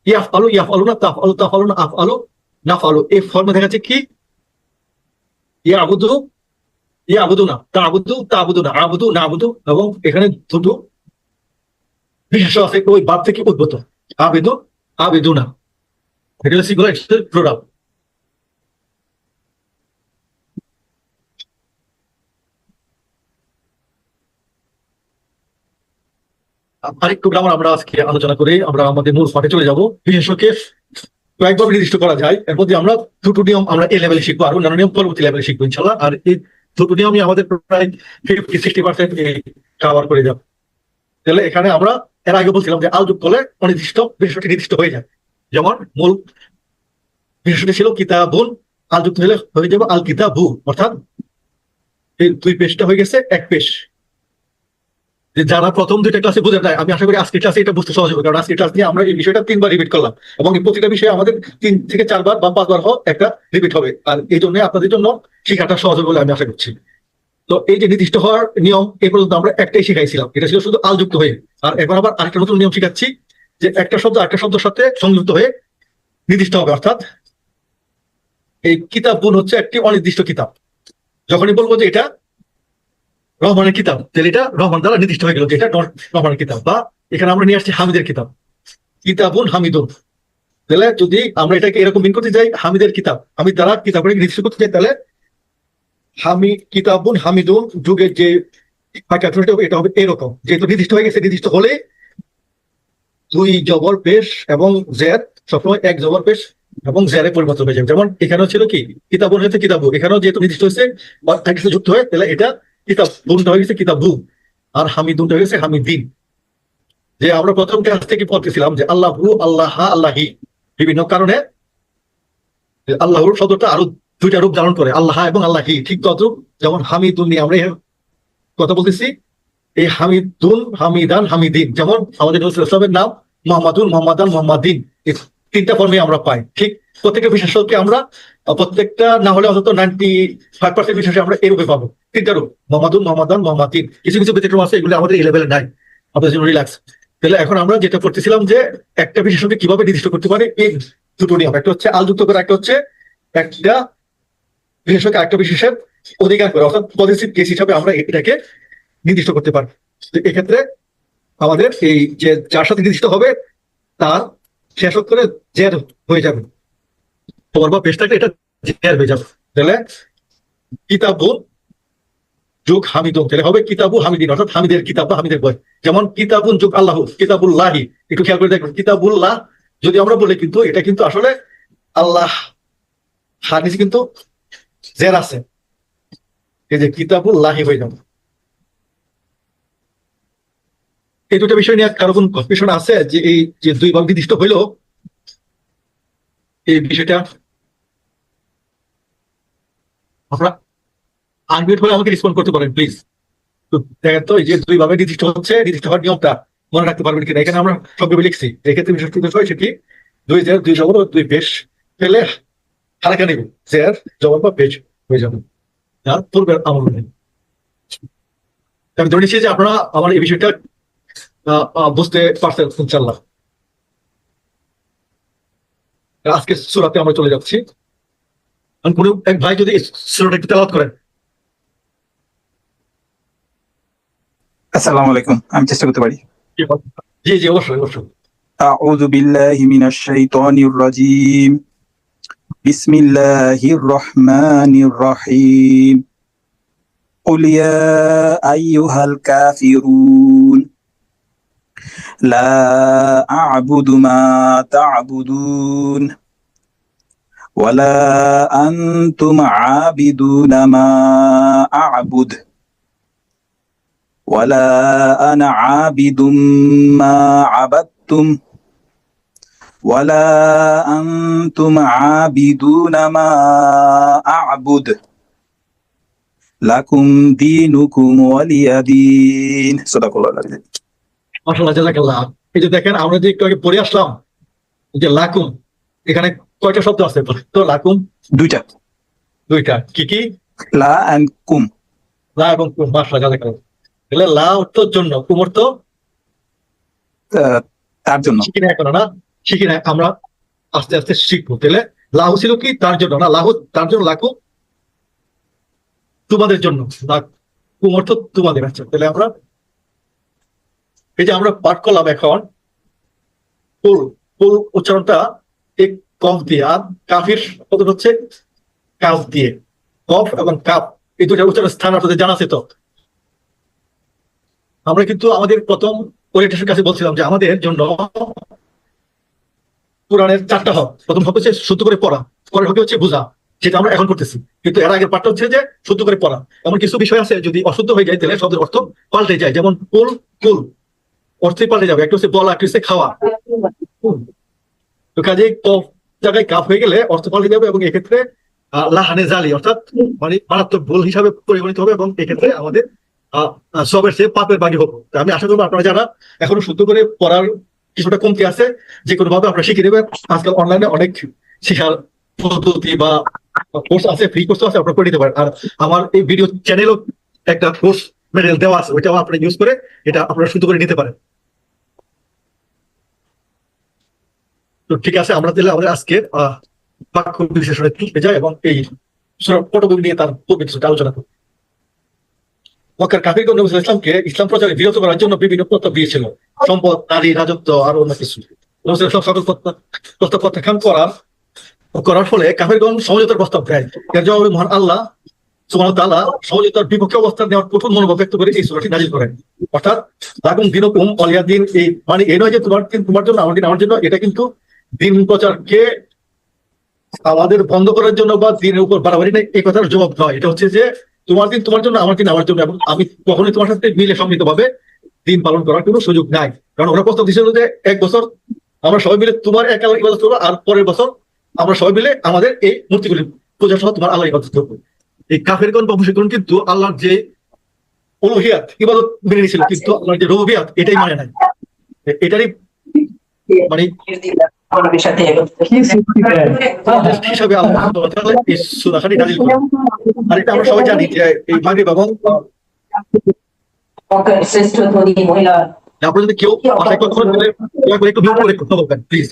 Speaker 1: ইয়াফআলু ইয়াফআলুনা তাফআলু তাফআলুনা আফআলু নাফআলু, এই ফর্মে দেখা যাচ্ছে কি ইয়াবুদু ইয়াবুদুনা তা'বুদু তা'বুদুনা আবুদু না'বুদু, এবং এখানে দুটো বিশেষ আছে ওই ভাব থেকে উদ্ভূত, আবেদু আবেদুনা। এটা হচ্ছে সিঙ্গুলার, এটা প্লুরাল। আরেকটু গ্রামার আমরা আজকে আলোচনা করে আমরা আমাদের মূল পাঠে চলে যাব। বিশেষকে কয়েকভাবে নির্দিষ্ট করা যায়, এর মধ্যে আমরা দুটো নিয়ম আমরা এই লেভেলে শিখবো, আর অন্যান্য নিয়ম পরবর্তী লেভেলে শিখবো ইনশাল্লাহ। আর এই দুটো নিয়মই আমাদের প্রায় 50-60% কভার করে যাবে। তাহলে এখানে আমরা এর আগে বলছিলাম যে আল যুক্ত হলে অনির্দিষ্ট বিশেষটি নির্দিষ্ট হয়ে যায়। যেমন মূল বিশেষটি ছিল কিতাবুন, আল যুক্ত হলে হয়ে যাবে আল কিতাবু, অর্থাৎ এই 2 পেজটা হয়ে গেছে 1 পেজ। যে যারা প্রথম 2টা ক্লাসে বুঝে যায়, আমি আশা করি আজকের ক্লাসে এটা বুঝতে সহজ হবে, কারণ আজকের ক্লাস নিয়ে আমরা এই বিষয়টা 3বার রিপিট করলাম, এবং এই প্রতিটা বিষয়ে আমাদের 3 থেকে 4 বার বা 5 বার একটা রিপিট হবে। আর এই জন্য আপনাদের জন্য শেখাটা সহজ হবে বলে আমি আশা করছি। তো এই যে নির্দিষ্ট হওয়ার নিয়ম, এই পর্যন্ত আমরা একটাই শিখাইছিলাম, এটা ছিল শুধু আল যুক্ত হয়ে। আর এখন আবার আরেকটা নতুন নিয়ম শিখাচ্ছি, যে একটা শব্দ আরেকটা শব্দের সাথে সংযুক্ত হয়ে নির্দিষ্ট হবে। অর্থাৎ এই কিতাবুন হচ্ছে একটি অনির্দিষ্ট কিতাব। যখনই বলবো যে এটা রহমানের কিতাব, তাহলে এটা রহমান দ্বারা নির্দিষ্ট হয়ে গেল যে এটা রহমানের কিতাব। বা এখানে আমরা নিয়ে আসছি হামিদের কিতাব, কিতাবুন হামিদুন। তাহলে যদি আমরা এটাকে এরকম মিন করতে যাই, হামিদের কিতাব, হামিদ দ্বারা কিতাবকে নির্দিষ্ট করতে চাই, তাহলে কিতাবুন হামিদুন যুগের যে বাক্যাংশটা হবে এটা হবে এরকম, যেহেতু নির্দিষ্ট হয়ে গেছে। নির্দিষ্ট হলে 2 জবর পেশ এবং জের সবসময় 1 জবর পেশ এবং জেরে পরিবর্তন হয়ে যাবে। যেমন এখানেও ছিল কি কিতাবুন হয়েছে কিতাবু, এখানেও যেহেতু নির্দিষ্ট হয়েছে বা একই সাথে যুক্ত হয়ে, তাহলে এটা কিতাবুনটা হয়ে গেছে কিতাবু, আর হামিদুনটা হয়ে গেছে হামিদিন। যে আমরা প্রথম ক্লাস থেকে পড়তেছিলাম যে আল্লাহু আল্লাহ আল্লাহি, বিভিন্ন কারণে আল্লাহর শব্দটা আরো 2টা রূপ ধারণ করে, আল্লাহ এবং আল্লাহি। ঠিক তদ্রূপ যেমন হামিদুন নিয়ে আমরা কথা বলতেছি, এই হামিদুন হামিদান হামিদিন, যেমন আমাদের নবী সাল্লাল্লাহু আলাইহি ওয়াসাল্লামের নাম মুহাম্মাদুন মুহাম্মাদান মুহাম্মাদিন, এই 3টা ফর্মে আমরা পাই। ঠিক প্রত্যেকটা বিশেষণকে আমরা প্রত্যেকটা না হলে অন্তত 95% বিশেষে আমরা এই রূপে পাবো, 3টা রূপ, মুহাম্মাদুন মুহাম্মাদান মুহাম্মাদিন। কিছু কিছু ব্যতিক্রম আছে, এগুলো আমাদের এই লেভেলে নাই, আপনাদের জন্য রিল্যাক্স। তাহলে এখন আমরা যেটা করতেছিলাম যে একটা বিশেষণকে কিভাবে নির্দিষ্ট করতে পারি, এই দুটো নিয়ম, একটা হচ্ছে আল যুক্ত করা, একটা হচ্ছে একটা বিশেষকে আরেকটা বিশেষের অধিকার করে, অর্থাৎ পজিটিভ কেস হিসাবে আমরা এটাকে নির্দিষ্ট করতে পারি। তো এক্ষেত্রে আমাদের এই যে যার সাথে নির্দিষ্ট হবে তার শেষ অক্ষরে জের হয়ে যাবে, তোমার বা পেশটাকে এটা জের হয়ে যাবে। তাহলে কিতাবুন যোগ হামিদুন, তাহলে হবে কিতাবু হামিদিন, অর্থাৎ হামিদের কিতাব বা হামিদের বই। যেমন কিতাবুন যোগ আল্লাহ, কিতাবুল্লাহি, একটু খেয়াল করে দেখবেন, কিতাবুল্লাহ যদি আমরা বলি, কিন্তু এটা কিন্তু আসলে আল্লাহ হাদিস কিন্তু জের আছে, এই যে কিতাবুল্লাহি হয়ে যাবে। এই 2টা বিষয় নিয়ে কারো কোন কনফিউশন আছে যে এই যে 2 ভাগ নির্দিষ্ট হইলো, এই বিষয়টা আপনারা আনমিউট হলে আমাকে রেসপন্ড করতে পারেন প্লিজ। তো দেখেন তো, এই যে 2 ভাবে নির্দিষ্ট হচ্ছে, নির্দিষ্ট হওয়ার নিয়মটা মনে রাখতে পারবেন কিনা। এখানে আমরা সবভাবে লিখছি, এক্ষেত্রে বিশেষ বিষয় সেটি দুই জের দুই জবর ও দুই পেশ পেলে হারাকা নিব, জের জবর বা পেশ হয়ে যাবে, আর পূর্বের আমল নেই। আমি ধরে নিচ্ছি যে আপনারা আমার এই বিষয়টা বুঝতে পারছেন ইনশাল্লাহ। আজকে সূরাতে আমরা চলে যাচ্ছি। কোনো এক ভাই যদি সূরাটা একটু তেলাওয়াত করেন।
Speaker 4: আসসালামু আলাইকুম, আমি চেষ্টা করতে পারি।
Speaker 1: জি জি, অবশ্যই অবশ্যই।
Speaker 4: আউযু বিল্লাহি মিনাশ শাইতানির রাজীম। বিসমিল্লাহির রহমানির রহিম। قل يا أيها الكافرون لا أعبد ما تعبدون ولا أنتم عابدون ما أعبد ولا أنا عابد ما عبدتم ولا أنتم عابدون ما أعبد لكم دينكم ولي دين صدق الله العظيم।
Speaker 1: মাশাআল্লাহ, জাযাকাল্লাহ। এই যে দেখেন, আমরা যে একটু আগে পড়ে আসলাম যে লাকুম, এখানে কয়টা শব্দ আছে তো? লাকুম
Speaker 4: দুইটা,
Speaker 1: দুইটা। কি কি?
Speaker 4: লা এন্ড কুম।
Speaker 1: লা এবং কুম। মাশাআল্লাহ, জাযাকাল্লাহ। তাহলে লা অর্থ জন্য, কুম অর্থ
Speaker 4: তার জন্য।
Speaker 1: শিখি না এখনো, না শিখি না, আমরা আস্তে আস্তে শিখবো। তাহলে লাহু ছিল কি? তার জন্য, না লাহু তার জন্য, লাকুম তোমাদের জন্য, কুম অর্থ তোমাদের। আচ্ছা, তাহলে আমরা এই যে আমরা পাঠ করলাম এখন পুল, পুল উচ্চারণটা এক কফ দিয়ে, আর কাফির পদ হচ্ছে কাফ দিয়ে। কফ এবং কাফ এই দুইটা উচ্চারণ স্থান আপনাদের জানা আছে তো? আমরা কিন্তু আমাদের প্রথম ওরিয়েন্টেশনের কাছে বলছিলাম যে আমাদের জন্য কোরআনের 4টা হক। প্রথম হক হচ্ছে শুদ্ধ করে পড়া, পরের হক হচ্ছে বোঝা, যেটা আমরা এখন করতেছি। কিন্তু এর আগের পাঠটা হচ্ছে যে শুদ্ধ করে পড়া। এমন কিছু বিষয় আছে যদি অশুদ্ধ হয়ে যায় তাহলে শব্দের অর্থ পাল্টে যায়। যেমন কুল, কুল অর্থই পাল্টে যাবে। একটা হচ্ছে বলা, একটা হচ্ছে খাওয়া। তো কাজে কফ জায়গায় কাফ হয়ে গেলে অর্থ পাল্টে যাবে, এবং এক্ষেত্রে লাহানে জালি, অর্থাৎ মানে মারাত্মক ভুল হিসাবে পরিগণিত হবে, এবং এক্ষেত্রে আমাদের সবের চেয়ে পাপের বাড়ি হবো। আমি আশা করবো আপনারা যারা এখনো শুদ্ধ করে পড়ার কিছুটা কমতি আছে, যে কোনো ভাবে আপনারা শিখে দেবেন। আজকাল অনলাইনে অনেক শেখার পদ্ধতি বা কোর্স আছে, ফ্রি কোর্স আছে, আপনারা করে নিতে পারেন। আর আমার এই ভিডিও চ্যানেলও একটা কোর্স মেটেরিয়াল দেওয়া আছে, ওইটাও আপনারা ইউজ করে এটা আপনারা শুদ্ধ করে নিতে পারেন। তো ঠিক আছে, আমরা তাহলে আমাদের আজকের বাক্য বিশ্লেষণে চলে যাই, এবং এই সূরা পটভূমি নিয়ে তার পূর্বে কিছুটা আলোচনা করি। মক্কার কাফিরগণ নবী সাল্লাল্লাহু আলাইহি ওয়াসাল্লামকে ইসলাম প্রচারে বিরত করার জন্য বিভিন্ন প্রস্তাব দিয়েছিল, সম্পদ, নারী, রাজত্ব আর অন্য কিছু। নবী সাল্লাল্লাহু আলাইহি ওয়াসাল্লাম সকল প্রস্তাব প্রত্যাখ্যান করার ফলে কাফিরগণ সমঝোতার প্রস্তাব দেয়। এর জবাবে মহান আল্লাহ সুবহানাহু ওয়া তাআলা সমঝোতার বিপক্ষে অবস্থান নেওয়ার কঠোর মনোভাব ব্যক্ত করে এই সূরাটি নাযিল করেন। অর্থাৎ লাকুম দীনুকুম ওয়ালিয়া দিন, এই মানে এই নয় যে তোমার জন্য আমার দিন আমার জন্য, এটা কিন্তু দিন প্রচারকে আমাদের বন্ধ করার জন্য বা দিনের উপর বাড়াবাড়ি নেই, এই কথার জবাব নয়। এটা হচ্ছে যে তোমার দিন তোমার জন্য, আমার দিন আমার জন্য, এবং আমি কখনোই তোমার সাথে মিলে সম্মিলিত ভাবে দিন পালন করার কোনো সুযোগ নাই। কারণ ওরা প্রস্তাব দিয়েছিল যে 1 বছর আমরা সবাই মিলে তোমার এক আল্লাহর ইবাদত করবো, আর পরের বছর আমরা সবাই মিলে আমাদের এই মূর্তিগুলি পূজা সহ তোমার আল্লাহর ইবাদত করবো। এই কাফেরগণ বা মুশরিকগণ কিন্তু আল্লাহর যে উলুহিয়াত ইবাদত মেনে নিয়েছিল, কিন্তু আল্লাহর যে রুবুবিয়াত এটাই মানে নাই। এটারই মানে হিসাবে আল্লাহ সুবহানাহু ওয়া তাআলা এই সূরাটি নাযিল করেন। আর এটা আমরা সবাই জানি যে এই মাগরিব এবং
Speaker 5: শ্রেষ্ঠ ধনী মহিলা।
Speaker 1: আপনারা যদি কেউ বাসায় কখনো গেলে দয়া করে একটু মিউট করে কথা বলবেন প্লিজ।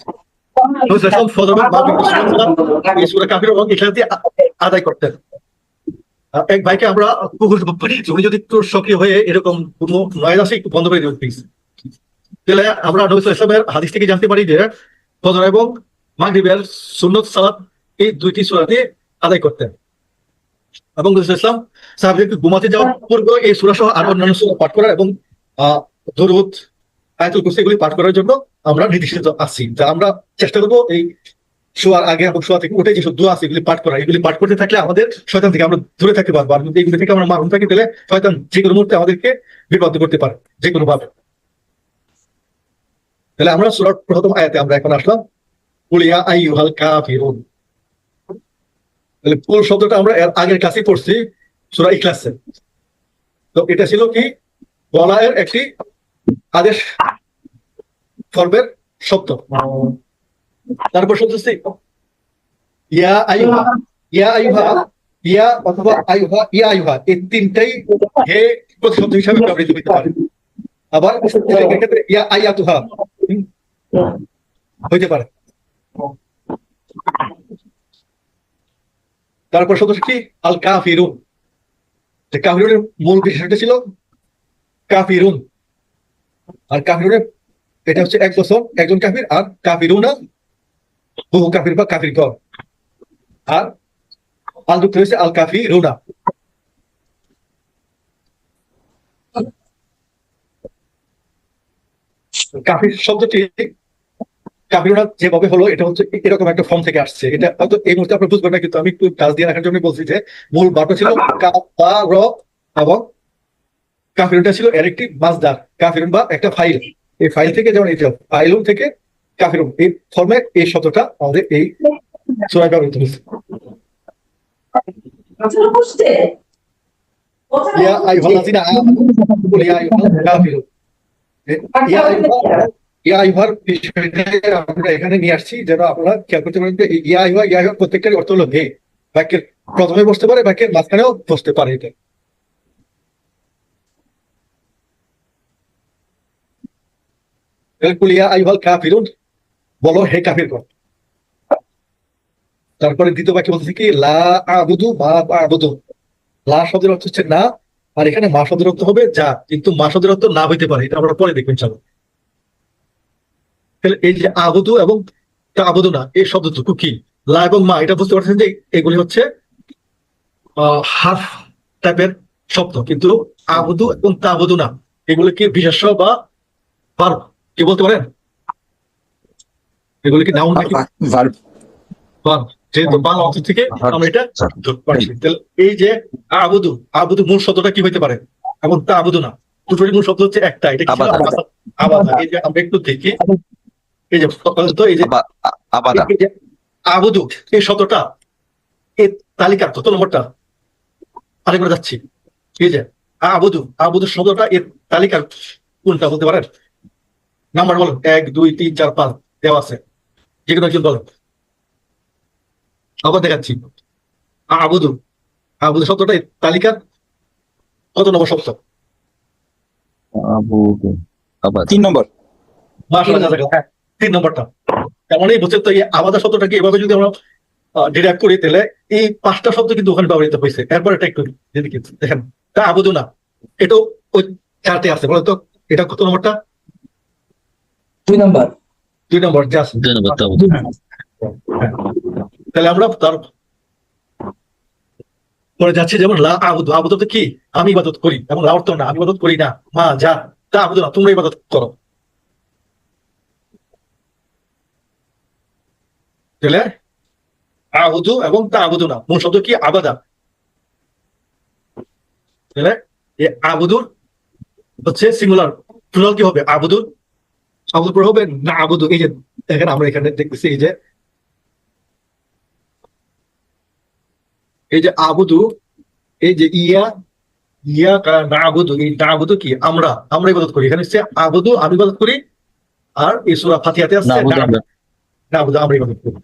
Speaker 1: এই সূরা কাফির এবং ইখলাস দিয়ে আদায় করতেন। এক ভাইকে আমরা উনি যদি একটু সক্রিয় হয়ে এরকম কোনো নয়েজ আসে একটু বন্ধ করে দেবেন প্লিজ। তাহলে আমরা নবী সাল্লাল্লাহু আলাইহি ওয়াসাল্লামের হাদিস থেকে জানতে পারি যে ফজর এবং মাগরিবের সুন্নত সালাত এই দুইটি সূরাতে আদায় করতেন, এবং নবী সাল্লাল্লাহু আলাইহি ওয়াসাল্লাম সাহাবীদেরকে ঘুমাতে যাওয়ার পূর্বে এই সূরা সহ আর অন্যান্য সূরা পাঠ করার এবং দরুদ, আয়াতুল কুরসি এগুলি পাঠ করার জন্য আমরা নির্দেশিত আছি। যা আমরা চেষ্টা করবো এই শোয়ার আগে এবং শোয়া থেকে উঠে যেসব দোয়া আছে এগুলি পাঠ করা। এগুলি পাঠ করতে থাকলে আমাদের শয়তান থেকে আমরা দূরে থাকতে পারবো। আর যদি এগুলি থেকে আমরা মারুম থাকি তাহলে শয়তান যে কোনো মুহূর্তে আমাদেরকে বিপদ করতে পারে যে কোনো ভাবে। তাহলে আমরা সূরার প্রথম আয়াতে আমরা এখন আসলাম, কুল ইয়া আইয়ুহাল কাফিরুন। তাহলে কুল শব্দটা আমরা এর আগের ক্লাসে পড়ছি সূরা ইখলাসে। তো এটা ছিল কি বলা এর একটি আদেশ ফর্মের শব্দ। তারপর শব্দ হচ্ছে ইয়া আইহা, ইয়া আইহা, ইয়া অথবা আইহা, ইয়া আইহা, এই তিনটাই হে প্রতিশব্দ হিসাবে ব্যবহৃত হতে পারে। আবার স্ত্রীলিঙ্গের ক্ষেত্রে ইয়া আইয়াতুহা হইতে পারে। তারপর শব্দ কি আল কাফিরুন, যে কাফিরুনের মূল বিশেষণটা ছিল কাফিরুন, আর কাফিরুনের এটা হচ্ছে এক বছর একজন কাফির, আর কাফিরুনা বহু কাফির বা কাফির গণ। আর আল যুক্ত হয়েছে আল কাফিরুনা। কাফির শব্দটি কাফিরুনা যেভাবে হলো এটা হচ্ছে এরকম একটা ফর্ম থেকে আসছে। এটা হয়তো এই মুহূর্তে আপনি বুঝবেন না, কিন্তু আমি একটু কাজ দিয়ে রাখার জন্য বলছি যে মূল বাক্য ছিল কাফার এবং কাফিরুনটা ছিল এর একটি মাসদার, কাফিরুন বা একটা ফাইল। এই ফাইল থেকে যেমন এই ফাইলুন থেকে কাফিরুন এই ফর্মে এই শব্দটা আমাদের এই সূরায় ব্যবহৃত হয়েছে।
Speaker 5: মাথাটা বুঝতে
Speaker 1: ইয়া আইয়ুহাল্লাযিনা আমানু কুল ইয়া আইয়ুহাল কাফিরুন। ইয়া আইয়ুহার বিষয়টা আমরা এখানে নিয়ে আসছি যেন আপনারা খেয়াল করতে পারেন যে ইয়া আইয়ুহা প্রত্যেকটারই অর্থ হলো হে। বাক্যের প্রথমে বসতে পারে, বাক্যের মাঝখানেও বসতে পারে। এটা কুল ইয়া আইয়ুহাল কাফিরুন, বলো হে কাফিরগণ। তারপরে দ্বিতীয় বাক্য বলতেছে কি লা আবুদু মা আবুদু। লা শব্দের অর্থ হচ্ছে না, আর এখানে মা শব্দের অর্থ হবে যা, কিন্তু মা শব্দের অর্থ না হইতে পারে, এটা আমরা পরে দেখবেন ইনশাআল্লাহ। তাহলে এই যে আবুদু এবং আবুদু না এই শব্দটুকু কি লা এবং মা, এটা বুঝতে পারছেন যে এগুলি হচ্ছে হাফ টাইপের শব্দ, কিন্তু আবুদু এবং তাবুদু না এগুলো কি বিশেষ্য বা ভার্ব কি বলতে পারেন? এগুলো কি নাউন নাকি
Speaker 4: ভার্ব।
Speaker 1: ভার্ব? যেহেতু বাংলা অর্থ থেকে আমরা এটা ধরতে পারছি। তাহলে এই যে আবুদু, আবুদু মূল শব্দটা কি হইতে পারে? এবং তাবুদু না, দুটোরই মূল শব্দ হচ্ছে একটাই। এটা কি ছিল? আবাদা। এই যে আমরা একটু দেখি, এই যে তো এই যে
Speaker 4: আবাদা।
Speaker 1: এই যে আবুদু এই শব্দটা এই তালিকার কত নম্বরটা? আরেকবার যাচ্ছি, এই যে আবুদু, আবুদু শব্দটা এর তালিকার কোনটা বলতে পারেন? নাম্বার বলেন, 1 2 3 4 5 দেওয়া আছে, যে কোনো একজন বলেন। আবার দেখাচ্ছি, আবুদু, আবুদু শব্দটা এই তালিকার কত নম্বর শব্দ?
Speaker 4: 3 নম্বর।
Speaker 1: মাশাআল্লাহ, হ্যাঁ 3 নম্বরটা। তার মানে বুঝছেন তো, এই আবাদা শব্দটাকে এভাবে যদি আমরা ডিরাইভ করি তাহলে এই 5টা শব্দ কিন্তু ওখানে ব্যবহৃত হয়েছে। এরপর এটা একটু যেদিকে দেখেন, তা আবুদু না এটাও ওই চারটে আছে, বলতো এটা কত নম্বরটা?
Speaker 2: 2 নাম্বার।
Speaker 1: 2 নম্বর জাস্ট। তাহলে আমরা তার পরে যাচ্ছি, যেমন লা আবুদু, আবুদু তো কি আমি ইবাদত করি, এবং লা অর্থ না আমি ইবাদত করি না, মা যা, তা আবুদু না তোমরা ইবাদত করো। তাহলে আবুদু এবং তা আবুদু না মূল শব্দ কি আবাদা। তাহলে এই আবুদুর হচ্ছে সিঙ্গুলার, প্লুরাল কি হবে? আবুদুর, আবুদুর পরে হবে না আবুদু। এই যে দেখেন আমরা এখানে দেখতেছি, এই যে আবুদু, এই যে ইয়া ইয়া না আবুদু, এই না আবুদু কি আমরা ইবাদত করি। এখানে হচ্ছে আবুদু আমি ইবাদত করি, আর এই সূরা ফাতিহাতে আছে না আবুদু আমরা ইবাদত করি।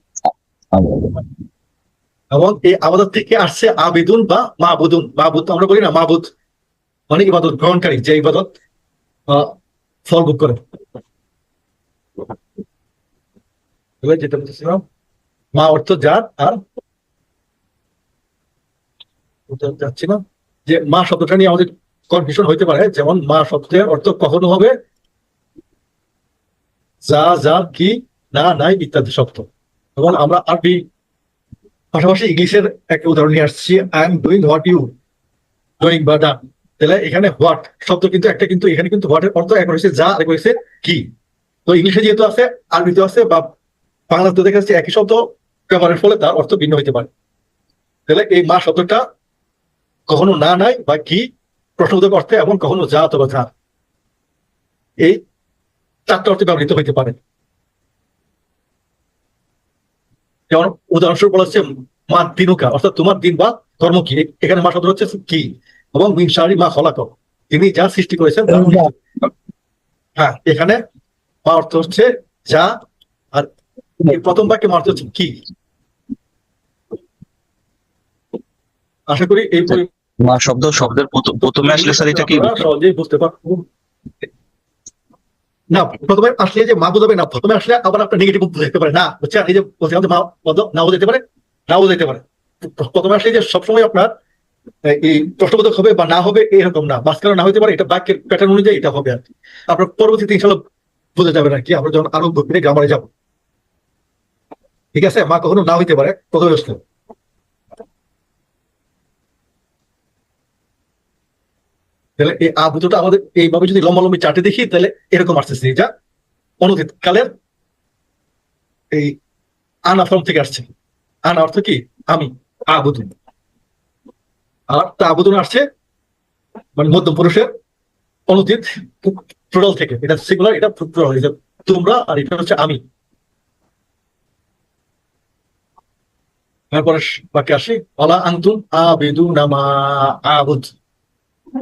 Speaker 1: এবং এই আবাদত থেকে আসছে আবেদুন বা মাবুদুন। মাবুদ আমরা বলি না, মাবুদ মানে ইবাদত গ্রহণকারী, যে ইবাদত ফল ভোগ করে। যেটা বলতেছিলাম, মা অর্থ যার, আর যাচ্ছি না যে মা শব্দটা নিয়ে আমাদের কনফিউশন হইতে পারে। যেমন মা শব্দের অর্থ কখনো হবে যা, যা, কি, না, নাই ইত্যাদি শব্দ। এবং আমরা আরবি পাশাপাশি ইংলিশের একটা উদাহরণ নিয়ে আসছি, I am doing what you doing বা ডান। তাহলে এখানে হোয়াট শব্দ কিন্তু একটা, কিন্তু এখানে কিন্তু হোয়াটের অর্থ এক হয়েছে যা, আর হয়েছে কি। তো ইংলিশে যেহেতু আছে, আরবিতে আছে, বা বাংলাতে দেখা যাচ্ছে একই শব্দ ব্যবহারের ফলে তার অর্থ ভিন্ন হইতে পারে। তাহলে এই মা শব্দটা কখনো না, নাই বা কি প্রশ্নবোধক অর্থে, এবং কখনো যা অথবা যা, এই 4টা অর্থে ব্যবহৃত হইতে পারে। যেমন উদাহরণস্বরূপ বলা হচ্ছে মা দিনুকা, অর্থাৎ তোমার দিন বা ধর্ম কি। এখানে মা শব্দ হচ্ছে কি, এবং মিন শারি মা খলাক, তিনি যা সৃষ্টি করেছেন। হ্যাঁ, এখানে মা অর্থ হচ্ছে যা, আর এই প্রথম বাক্যে অর্থ হচ্ছে কি? আশা করি এই
Speaker 6: মা শব্দের প্রথমে আসলে স্যার এটা কি
Speaker 1: আপনারা সহজেই বুঝতে পারবো। না, প্রথমে আসলে যে মা বোঝাবে না, প্রথমে আসলে আবার আপনার নেগেটিভ বুঝাইতে পারে না, বুঝছেন? এই যে বলছিলাম যে মা নাও যেতে পারে, নাও যেতে পারে। প্রথমে আসলে যে সবসময় আপনার এই প্রশ্নবোধক হবে বা না হবে এরকম না, মাঝখানে না হতে পারে, এটা বাক্যের প্যাটার্ন অনুযায়ী এটা হবে আর কি। আপনার পরবর্তীতে ইনশাল্লাহ বোঝা যাবে না কি, আমরা যখন আরো গ্রামারে যাবো। ঠিক আছে, মা কখনো না হইতে পারে প্রথমে আসলে। তাহলে এই আবুতটা আমাদের এইভাবে যদি লম্বালম্বি চার্টে দেখি, তাহলে এরকম আসতেছে, যা অনতীত কালের এই আনা ফর্ম থেকে আসছে। আনা অর্থ কি? আমি, আবুদুন। আর তা আবুদুন আসছে মানে মধ্যম পুরুষের অনুচিত প্লুরাল থেকে, এটা সিঙ্গুলার, এটা প্লুরাল, এটা তোমরা, আর এটা হচ্ছে আমি। তারপরে বাক্যে আসি, অলা আনতুম আবিদুনা মা আবুদ।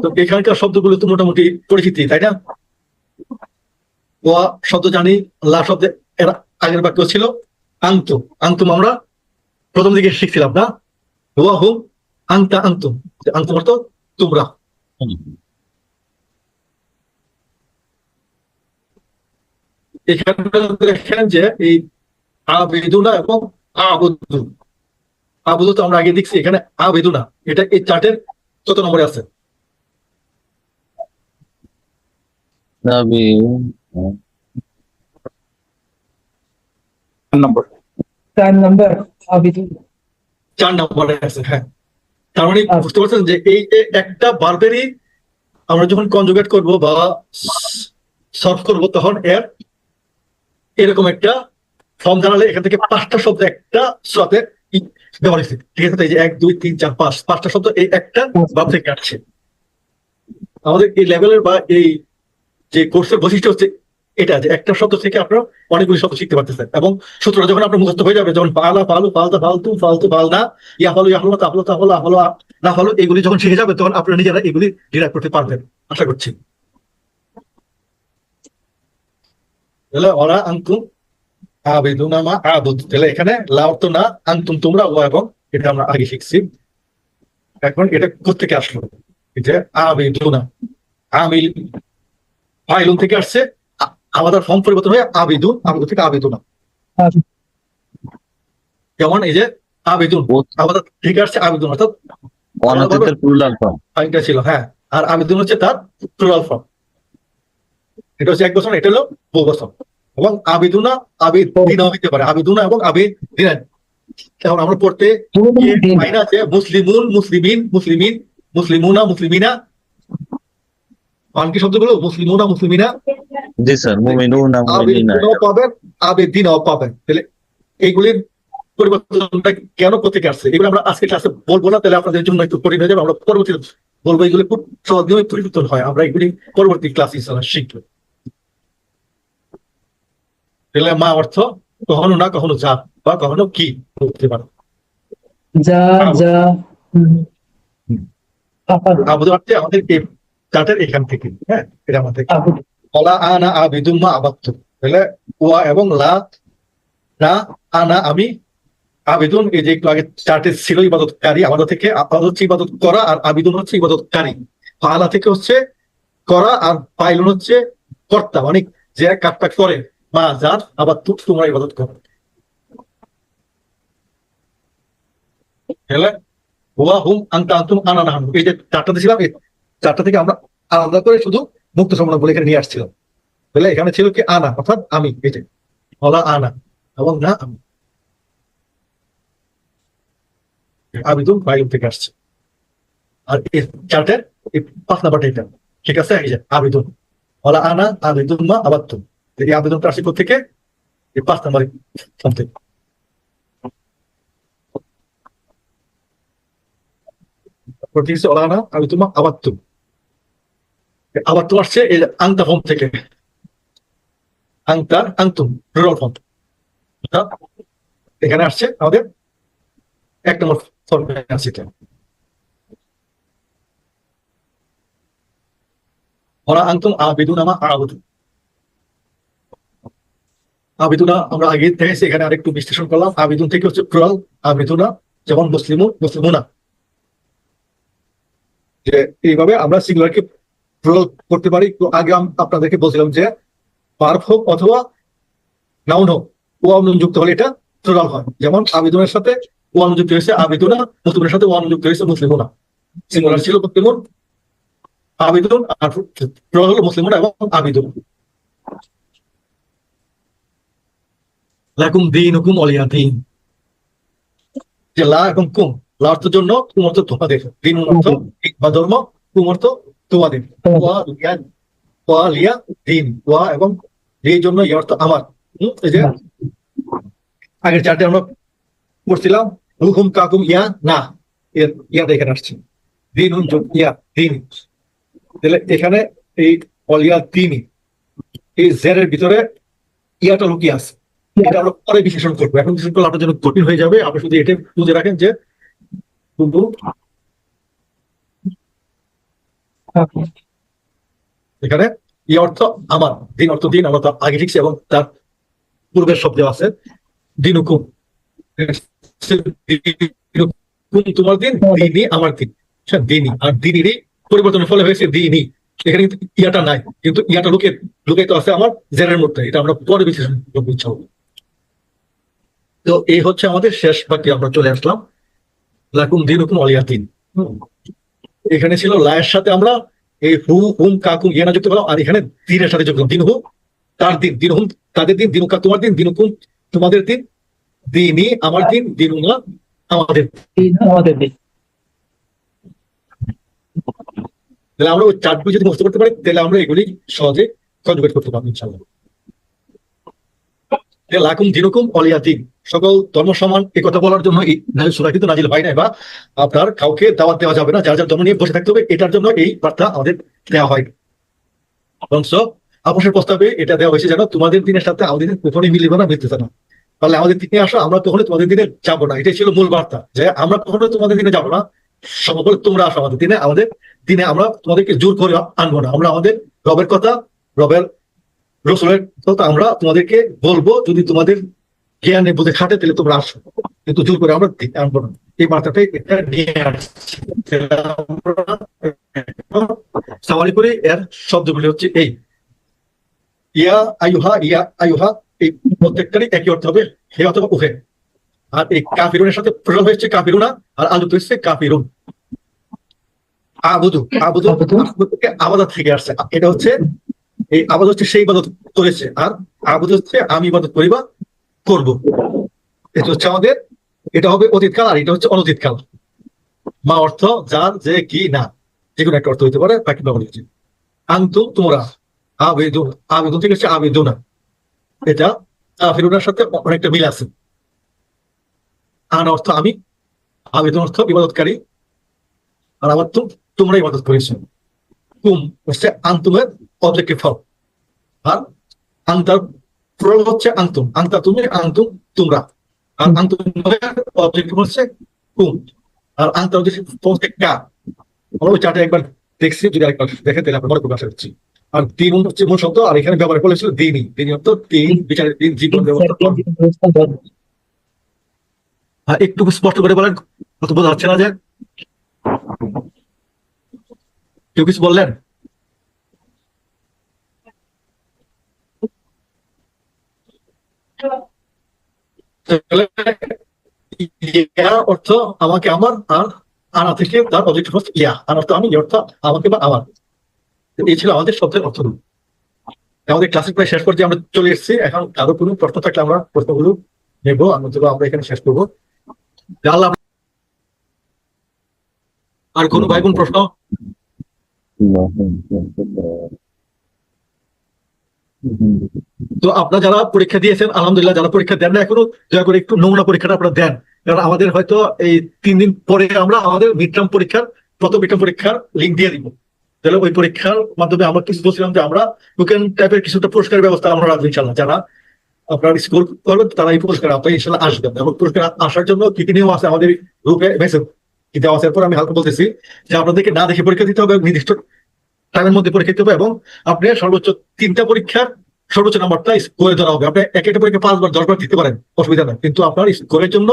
Speaker 1: তো এখানকার শব্দগুলো তো মোটামুটি পরিচিতি, তাই না? ওয়া শব্দ জানি, লা শব্দে এর আগের বাক্য ছিল আংতুম। আংতুম আমরা প্রথম দিকে শিখছিলাম না? ওয়া হুম আংতা আংতুম, আংতুম অর্থ তোমরা। এখানে দেখেন যে এই আবেদুনা এবং আবুদু, আবুদু তো আমরা আগে দেখছি, এখানে আবেদুনা, এটা এই চার্টের কত নম্বরে আছে?
Speaker 4: নম্বর।
Speaker 2: 4 নাম্বার আবিদুন।
Speaker 1: 4 নম্বরে আছে, হ্যাঁ। তার মানে বুঝতে পারছেন যে এই যে একটা বারবেরই আমরা যখন কনজুগেট করব বা সলভ করব, তখন এর এরকম একটা ফর্ম দাঁড়ালে এখান থেকে 5টা শব্দ একটা সাথে ব্যবহার হয়েছে। ঠিক আছে, এই যে 1 2 3 4 5টা শব্দ এই একটা ভাব থেকে কাটছে। আমাদের এই লেভেলের বা এই যে কোর্সের বৈশিষ্ট্য হচ্ছে এটা, যে একটা শব্দ থেকে আপনারা অনেকগুলি শব্দ শিখতে পারতেছেন, এবং সূত্রটা যখন আপনার মুখস্থ হয়ে যাবে, যেমন পালা পালু পালতা পালতু ফালতু পালনা, ইয়া ফালু ইয়াহলু তাহলু তাহলু আহলু না ফালু, এগুলি যখন শিখে যাবে তখন আপনারা নিজেরা এগুলি ডিরাইভ করতে পারবেন, আশা করছি। তাহলে ওরা আনতুম আবেদুনা মা আবুদ, তাহলে এখানে লা অর্থ না, আনতুম তোমরা, ও এবং, এটা আমরা আগে শিখছি। এখন এটা কোত্থেকে আসলো? এই যে আবেদুনা, আমিল ফাইলুন থেকে আসছে, আমাদের ফর্ম পরিবর্তন হয়ে আবেদুন, আবেদুন থেকে আবেদুনা। যেমন এই যে আবেদুন আমাদের ঠিক আসছে আবেদুন, অর্থাৎ
Speaker 6: অনাতীতের প্লুরাল ফর্ম।
Speaker 1: এটা ছিল, হ্যাঁ। আর আবেদুন হচ্ছে তার প্লুরাল ফর্ম, এটা হচ্ছে এক বছর, এটা হলো বহু বছর। এবং আবেদুনা আবেদিনা হইতে পারে, আবেদুনা এবং আবেদিনা। এখন আমরা পড়তে পাই না যে মুসলিমুন মুসলিমিন মুসলিমিন মুসলিমুনা মুসলিমিনা, কি শব্দগুলো মুসলিমুনা মুসলিমিনা,
Speaker 6: জি স্যার, মুমিনুনা মুমিনিনা।
Speaker 1: আবেদিনাও পাবেন, আবেদিনাও পাবেন। তাহলে এইগুলির পরিবর্তনটা কেন কোথেকে আসছে, এগুলো আমরা আজকে ক্লাসে বলবো না, তাহলে আপনাদের জন্য একটু কঠিন হয়ে যাবে। আমরা পরবর্তী বলবো, এগুলি খুব সহজ নিয়মে পরিবর্তন হয়, আমরা এগুলি পরবর্তী ক্লাসে শিখবো। তাহলে মা অর্থ কখনো না, কখনো যা, বা কখনো কি বলতে পারে।
Speaker 2: যা যা আপাদু
Speaker 1: আবুদ অর্থে আমাদের এই চার্টের এখান থেকে, হ্যাঁ, এটা আমাদের
Speaker 2: আবুদু।
Speaker 1: অলা আনা আবিদুম মা আবাত্তু। তাহলে ওয়া এবং লা, না আনা আমি, আবেদন এই যে একটু আগে চার্টে ছিল ইবাদতকারী, আমাদের থেকে আপাদ হচ্ছে ইবাদত করা, আর আবেদন হচ্ছে ইবাদতকারী। ফালা থেকে হচ্ছে করা, আর পাইলন হচ্ছে কর্তা, মানে যে কাজটা করে, মা যার, আবার তোমরা ইবাদত করো। তাহলে ওয়া হুম আনতা আনতুম আনা নাহনু, এই যে চারটা ছিলাম, এই চারটা থেকে আমরা আলাদা করে শুধু মুক্ত সমানা বলে এখানে নিয়ে আসছিলাম। তাহলে এখানে ছিল কি আনা, অর্থাৎ আমি, এই যে বলা আনা এবং না আমি, আবেদন ফাইল থেকে আসছে। আর এই চার্টের এই 5 নাম্বারটা এটা, ঠিক আছে? এই যে আবেদন, বলা আনা আবেদন মা আবাত্তুম, এই আবেদনটা আসছে থেকে এই 5 নাম্বার ফর্ম থেকে। তারপর ঠিক আছে, ওলা আনা আবেদন মা আবাত্তুম, আবাত্তুম আসছে এই আংতা ফর্ম থেকে, আংতা আংতুম প্লুরাল ফর্ম, এখানে আসছে আমাদের 1 নম্বর ফর্মে আসছে এটা। ওরা আনতুম আবিদুনা মা আবুদু, আবিদুনা আমরা আগে দেখেছি, এখানে আরেকটু বিশ্লেষণ করলাম। আবিদুন থেকে হচ্ছে প্লুরাল আবিদুনা, যেমন মুসলিমুন মুসলিমুনা, যে এইভাবে আমরা সিঙ্গুলারকে প্লুরাল করতে পারি। তো আগে আপনাদেরকে বলছিলাম যে ভার্ব হোক অথবা নাউন হোক, ওয়াও নুন যুক্ত হলে এটা প্লুরাল হয়। যেমন আবিদুনের সাথে ওয়াও নুন যুক্ত হয়েছে আবিদুনা, মুসলিমের সাথে ওয়াও নুন যুক্ত হয়েছে মুসলিমুনা। সিঙ্গুলার ছিল মুসলিমুন আবিদুন, আর প্লুরাল হলো মুসলিমুনা এবং আবিদুন। লাকুম দীনুকুম ওয়ালিয়া দীন, যে লা এবং কুম, লা অর্থের জন্য, কুম অর্থ তোমাদের, দিন অর্থ বা ধর্ম, কুম অর্থ তোমাদের। ওয়া লিয়া দিন, ওয়া এবং এই জন্য এই অর্থ আমার। এই যে আগের চারটে আমরা পড়ছিলাম, হুকুম কাকুম ইয়া না, এর ইয়াটা এখানে আসছে, দিন হুম যোগ ইয়া দিন। তাহলে এখানে এই অলিয়া দিনই, এই জেরের ভিতরে ইয়াটা লুকিয়ে আছে। এটা আমরা পরে বিশ্লেষণ করবো, এখন বিশ্লেষণ করলে আপনার জন্য কঠিন হয়ে যাবে। আপনি শুধু এটা বুঝে রাখেন যে কিন্তু এখানে ই অর্থ আমার, দিন অর্থ দিন, আমরা তার আগে শিখছি এবং তার পূর্বের শব্দ আছে দিনুকুম, তোমার দিন, দিনই আমার দিন, দিনই। আর দিনেরই পরিবর্তনের ফলে হয়েছে দিনই, এখানে কিন্তু ইয়াটা নাই, কিন্তু ইয়াটা লুকে তো আছে আমার জেরের মধ্যে। এটা আমরা পরে বিশ্লেষণ করবো ইনশাআল্লাহ। তো এই হচ্ছে আমাদের শেষ বাক্যে আমরা চলে আসলাম, লাকুম দিনুকুম ওয়ালিয়া দিন। এখানে ছিল লায়ের সাথে আমরা এই হু হুম কাকুম ইয়েনা যুক্ত করলাম, আর এখানে দিনের সাথে যুক্ত করলাম, দিন হু তার দিন, দিন হুম তাদের দিন, দিনুকা তোমার দিন, দিনুকুম তোমাদের দিন, দিনই আমার দিন, দিনুনা আমাদের।
Speaker 2: আমাদের দিক।
Speaker 1: তাহলে আমরা ওই চার্টগুলি যদি মুখস্থ করতে পারি, তাহলে আমরা এগুলি সহজে কনজুগেট করতে পারবো ইনশাআল্লাহ। লাকুম দিনুকুম ওয়ালিয়া দিন, সকল ধর্ম সমান, এই কথা বলার জন্য এই সূরা কিন্তু নাজিল হয় নাই, বা আপনার কাউকে দাওয়াত দেওয়া যাবে না, যার যার ধর্ম নিয়ে বসে থাকতে হবে, এটার জন্য এই বার্তা আমাদের দেওয়া হয়। বংশ আপোষের প্রস্তাবে এটা দেওয়া হয়েছে যেন তোমাদের দিনের সাথে আমাদের দিন কখনোই মিলিবে না, মিলতেছে না। তাহলে আমাদের দিনে আসো, আমরা কখনো তোমাদের দিনে যাবো না, এটাই ছিল মূল বার্তা, যে আমরা কখনো তোমাদের দিনে যাবো না, সমবলে তোমরা আসো আমাদের দিনে, আমাদের দিনে আমরা তোমাদেরকে জোর করে আনবো না, আমরা আমাদের রবের কথা, রবের রসুলের কথা আমরা তোমাদেরকে বলবো, যদি তোমাদের জ্ঞানে বুঝে খাটে তাহলে তোমরা আসো, কিন্তু জোর করে আমরা আনবো না। এই বার্তাটাই এটা নিয়ে আসছে। সাওয়ারি করে এর শব্দগুলি হচ্ছে এই ইয়া আয়ুহা, ইয়া আয়ুহা, এই প্রত্যেকটারই একই অর্থ হবে হে অথবা উহে। আর এই কাফিরুনের সাথে প্লুরাল হয়েছে কাফিরুনা, আর আলুত হচ্ছে কাফিরুন। আবুদু, আবুদু থেকে আবাদত থেকে আসছে, এটা হচ্ছে এই আবাদত হচ্ছে সেই ইবাদত করেছে, আর আবুদু হচ্ছে আমি ইবাদত করি বা করবো। এটা হচ্ছে আমাদের, এটা হবে অতীতকাল, আর এটা হচ্ছে অনতীতকাল। মা অর্থ যার, যে, কি, না, যেকোনো একটা অর্থ হইতে পারে, বাকি ব্যবহার হচ্ছে। আনতুম তোমরা, আবেদুন, আবেদন থেকে হচ্ছে আবেদুনা, এটা কাফিরুনার সাথে অনেকটা মিল আছে। আন অর্থ আমি, আবেদন অর্থ ইবাদতকারী, আর আমার তোমরা ইবাদত করেছো। কুম হচ্ছে আন্তুমের অবজেক্টিভ ফর্ম, আর আন্তার প্লুরাল হচ্ছে আন্তুম, আন্তা তুমি, আন্তুম তোমরা, আর আন্তুমের অবজেক্টিভ হচ্ছে কুম, আর আন্তার হচ্ছে কা। আমরা ওই চারটে একবার দেখছি, যদি আরেকবার দেখেন তাহলে আপনার মনে আশা করছি। আর দিন হচ্ছে মূল শব্দ, আর এখানে ব্যবহার করেছিল দিনই, দিনই অর্থ দিন, বিচারের দিন, জীবন ব্যবস্থা। একটু স্পষ্ট করে বলেন, কত বোঝা যাচ্ছে না যে কেউ কিছু বললেন? ইয়া অর্থ আমাকে, আমার, আর আনা থেকে তার অবজেক্টিভ হচ্ছে ইয়া, আর অর্থ আমি, অর্থ আমাকে বা আমার। এই ছিল আমাদের শব্দের অর্থগুলো। আমাদের ক্লাসের প্রায় শেষ পর্যায়ে আমরা চলে এসেছি। এখন কারো কোনো প্রশ্ন থাকলে আমরা প্রশ্নগুলো নেবো, আমরা এখানে শেষ করবো। আল্লাহ, আর কোনো ভাই বোন প্রশ্ন? তো আপনারা যারা পরীক্ষা দিয়েছেন আলহামদুলিল্লাহ, যারা পরীক্ষা দেন না এখনো, দয়া করে একটু নমুনা পরীক্ষাটা আপনারা দেন, কারণ আমাদের হয়তো এই 3 দিন পরে আমরা আমাদের মিডটার্ম পরীক্ষার, প্রথম মিডটার্ম পরীক্ষার লিঙ্ক দিয়ে দিব। তাহলে ওই পরীক্ষার মাধ্যমে আমরা কিছু বলছিলাম যে আমরা টোকেন টাইপের কিছুটা পুরস্কারের ব্যবস্থা আমরা রাখবো ইনশাল্লাহ। যারা আপনার স্কোর করবেন তারা এই পুরস্কার আপনার ইনশাল্লাহ আসবেন, এবং পুরস্কার আসার জন্য কি কি নিয়ম আছে আমাদের গ্রুপে মেসেজ দেওয়া আছে। এরপর আমি হালকা বলতেছি যে আপনাদেরকে না দেখে পরীক্ষা দিতে হবে, নির্দিষ্ট টাইমের মধ্যে পরীক্ষা দিতে হবে, এবং আপনি সর্বোচ্চ 3টা পরীক্ষার সর্বোচ্চ নাম্বারটা স্কোরে ধরা হবে। আপনি এক একটা পরীক্ষা 5 বার 10 বার দিতে পারেন, অসুবিধা নেই, কিন্তু আপনার স্কোরের জন্য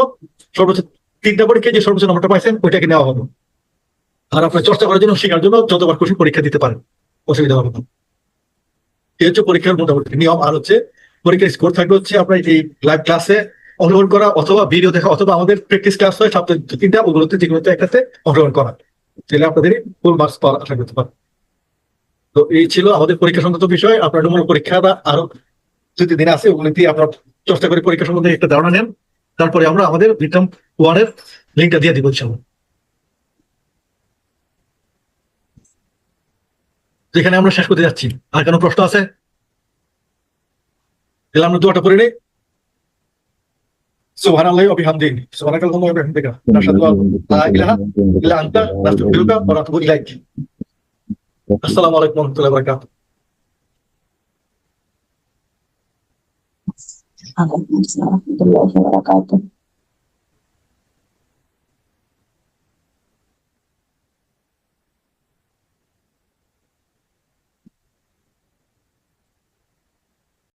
Speaker 1: সর্বোচ্চ 3টা পরীক্ষায় যে সর্বোচ্চ নাম্বারটা পাইছেন ওইটাকে নেওয়া হবে। আর আপনার চর্চা করার জন্য, শেখার জন্য যতবার খুশি পরীক্ষা দিতে পারেন, অসুবিধা হবে না। এই হচ্ছে পরীক্ষার মোটামুটি নিয়ম। আর হচ্ছে পরীক্ষার স্কোর থাকবে হচ্ছে আপনার এই লাইভ ক্লাসে অংশগ্রহণ করা, অথবা ভিডিও দেখা, অথবা আমাদের প্র্যাকটিস ক্লাস হয় সপ্তাহে 2-3টা, ওগুলোতে যেগুলোতে একটাতে অংশগ্রহণ করা, তাহলে আপনাদের ফুল মার্কস পাওয়ার আশা করতে পারেন। তো এই ছিল আমাদের পরীক্ষা সংক্রান্ত বিষয়। আপনার নমুনা পরীক্ষাটা আরো 2-3 দিন আছে, ওগুলিতে আপনার চর্চা করে পরীক্ষা সম্বন্ধে একটা ধারণা নেন। তারপরে আমরা আমাদের রিটার্ন 1-এর লিঙ্কটা দিয়ে দিব ইনশাআল্লাহ। যেখানে আমরা শেষ করতে যাচ্ছি। আর কোনো প্রশ্ন আছে? তাহলে আমরা দুটো পড়ে নিই। সুবহানাল্লাহি ওয়া বিহামদিহি, সুবহানাকাল্লাহুম্মা ওয়া বিহামদিকা, নাশহাদু আন লা ইলাহা ইল্লা আনতা, নাস্তাগফিরুকা ওয়া নাতুবু ইলাইক। আসসালামু আলাইকুম ওয়া রাহমাতুল্লাহি ওয়া বারাকাতুহু।
Speaker 5: Assalamualaikum warahmatullahi wabarakatuh.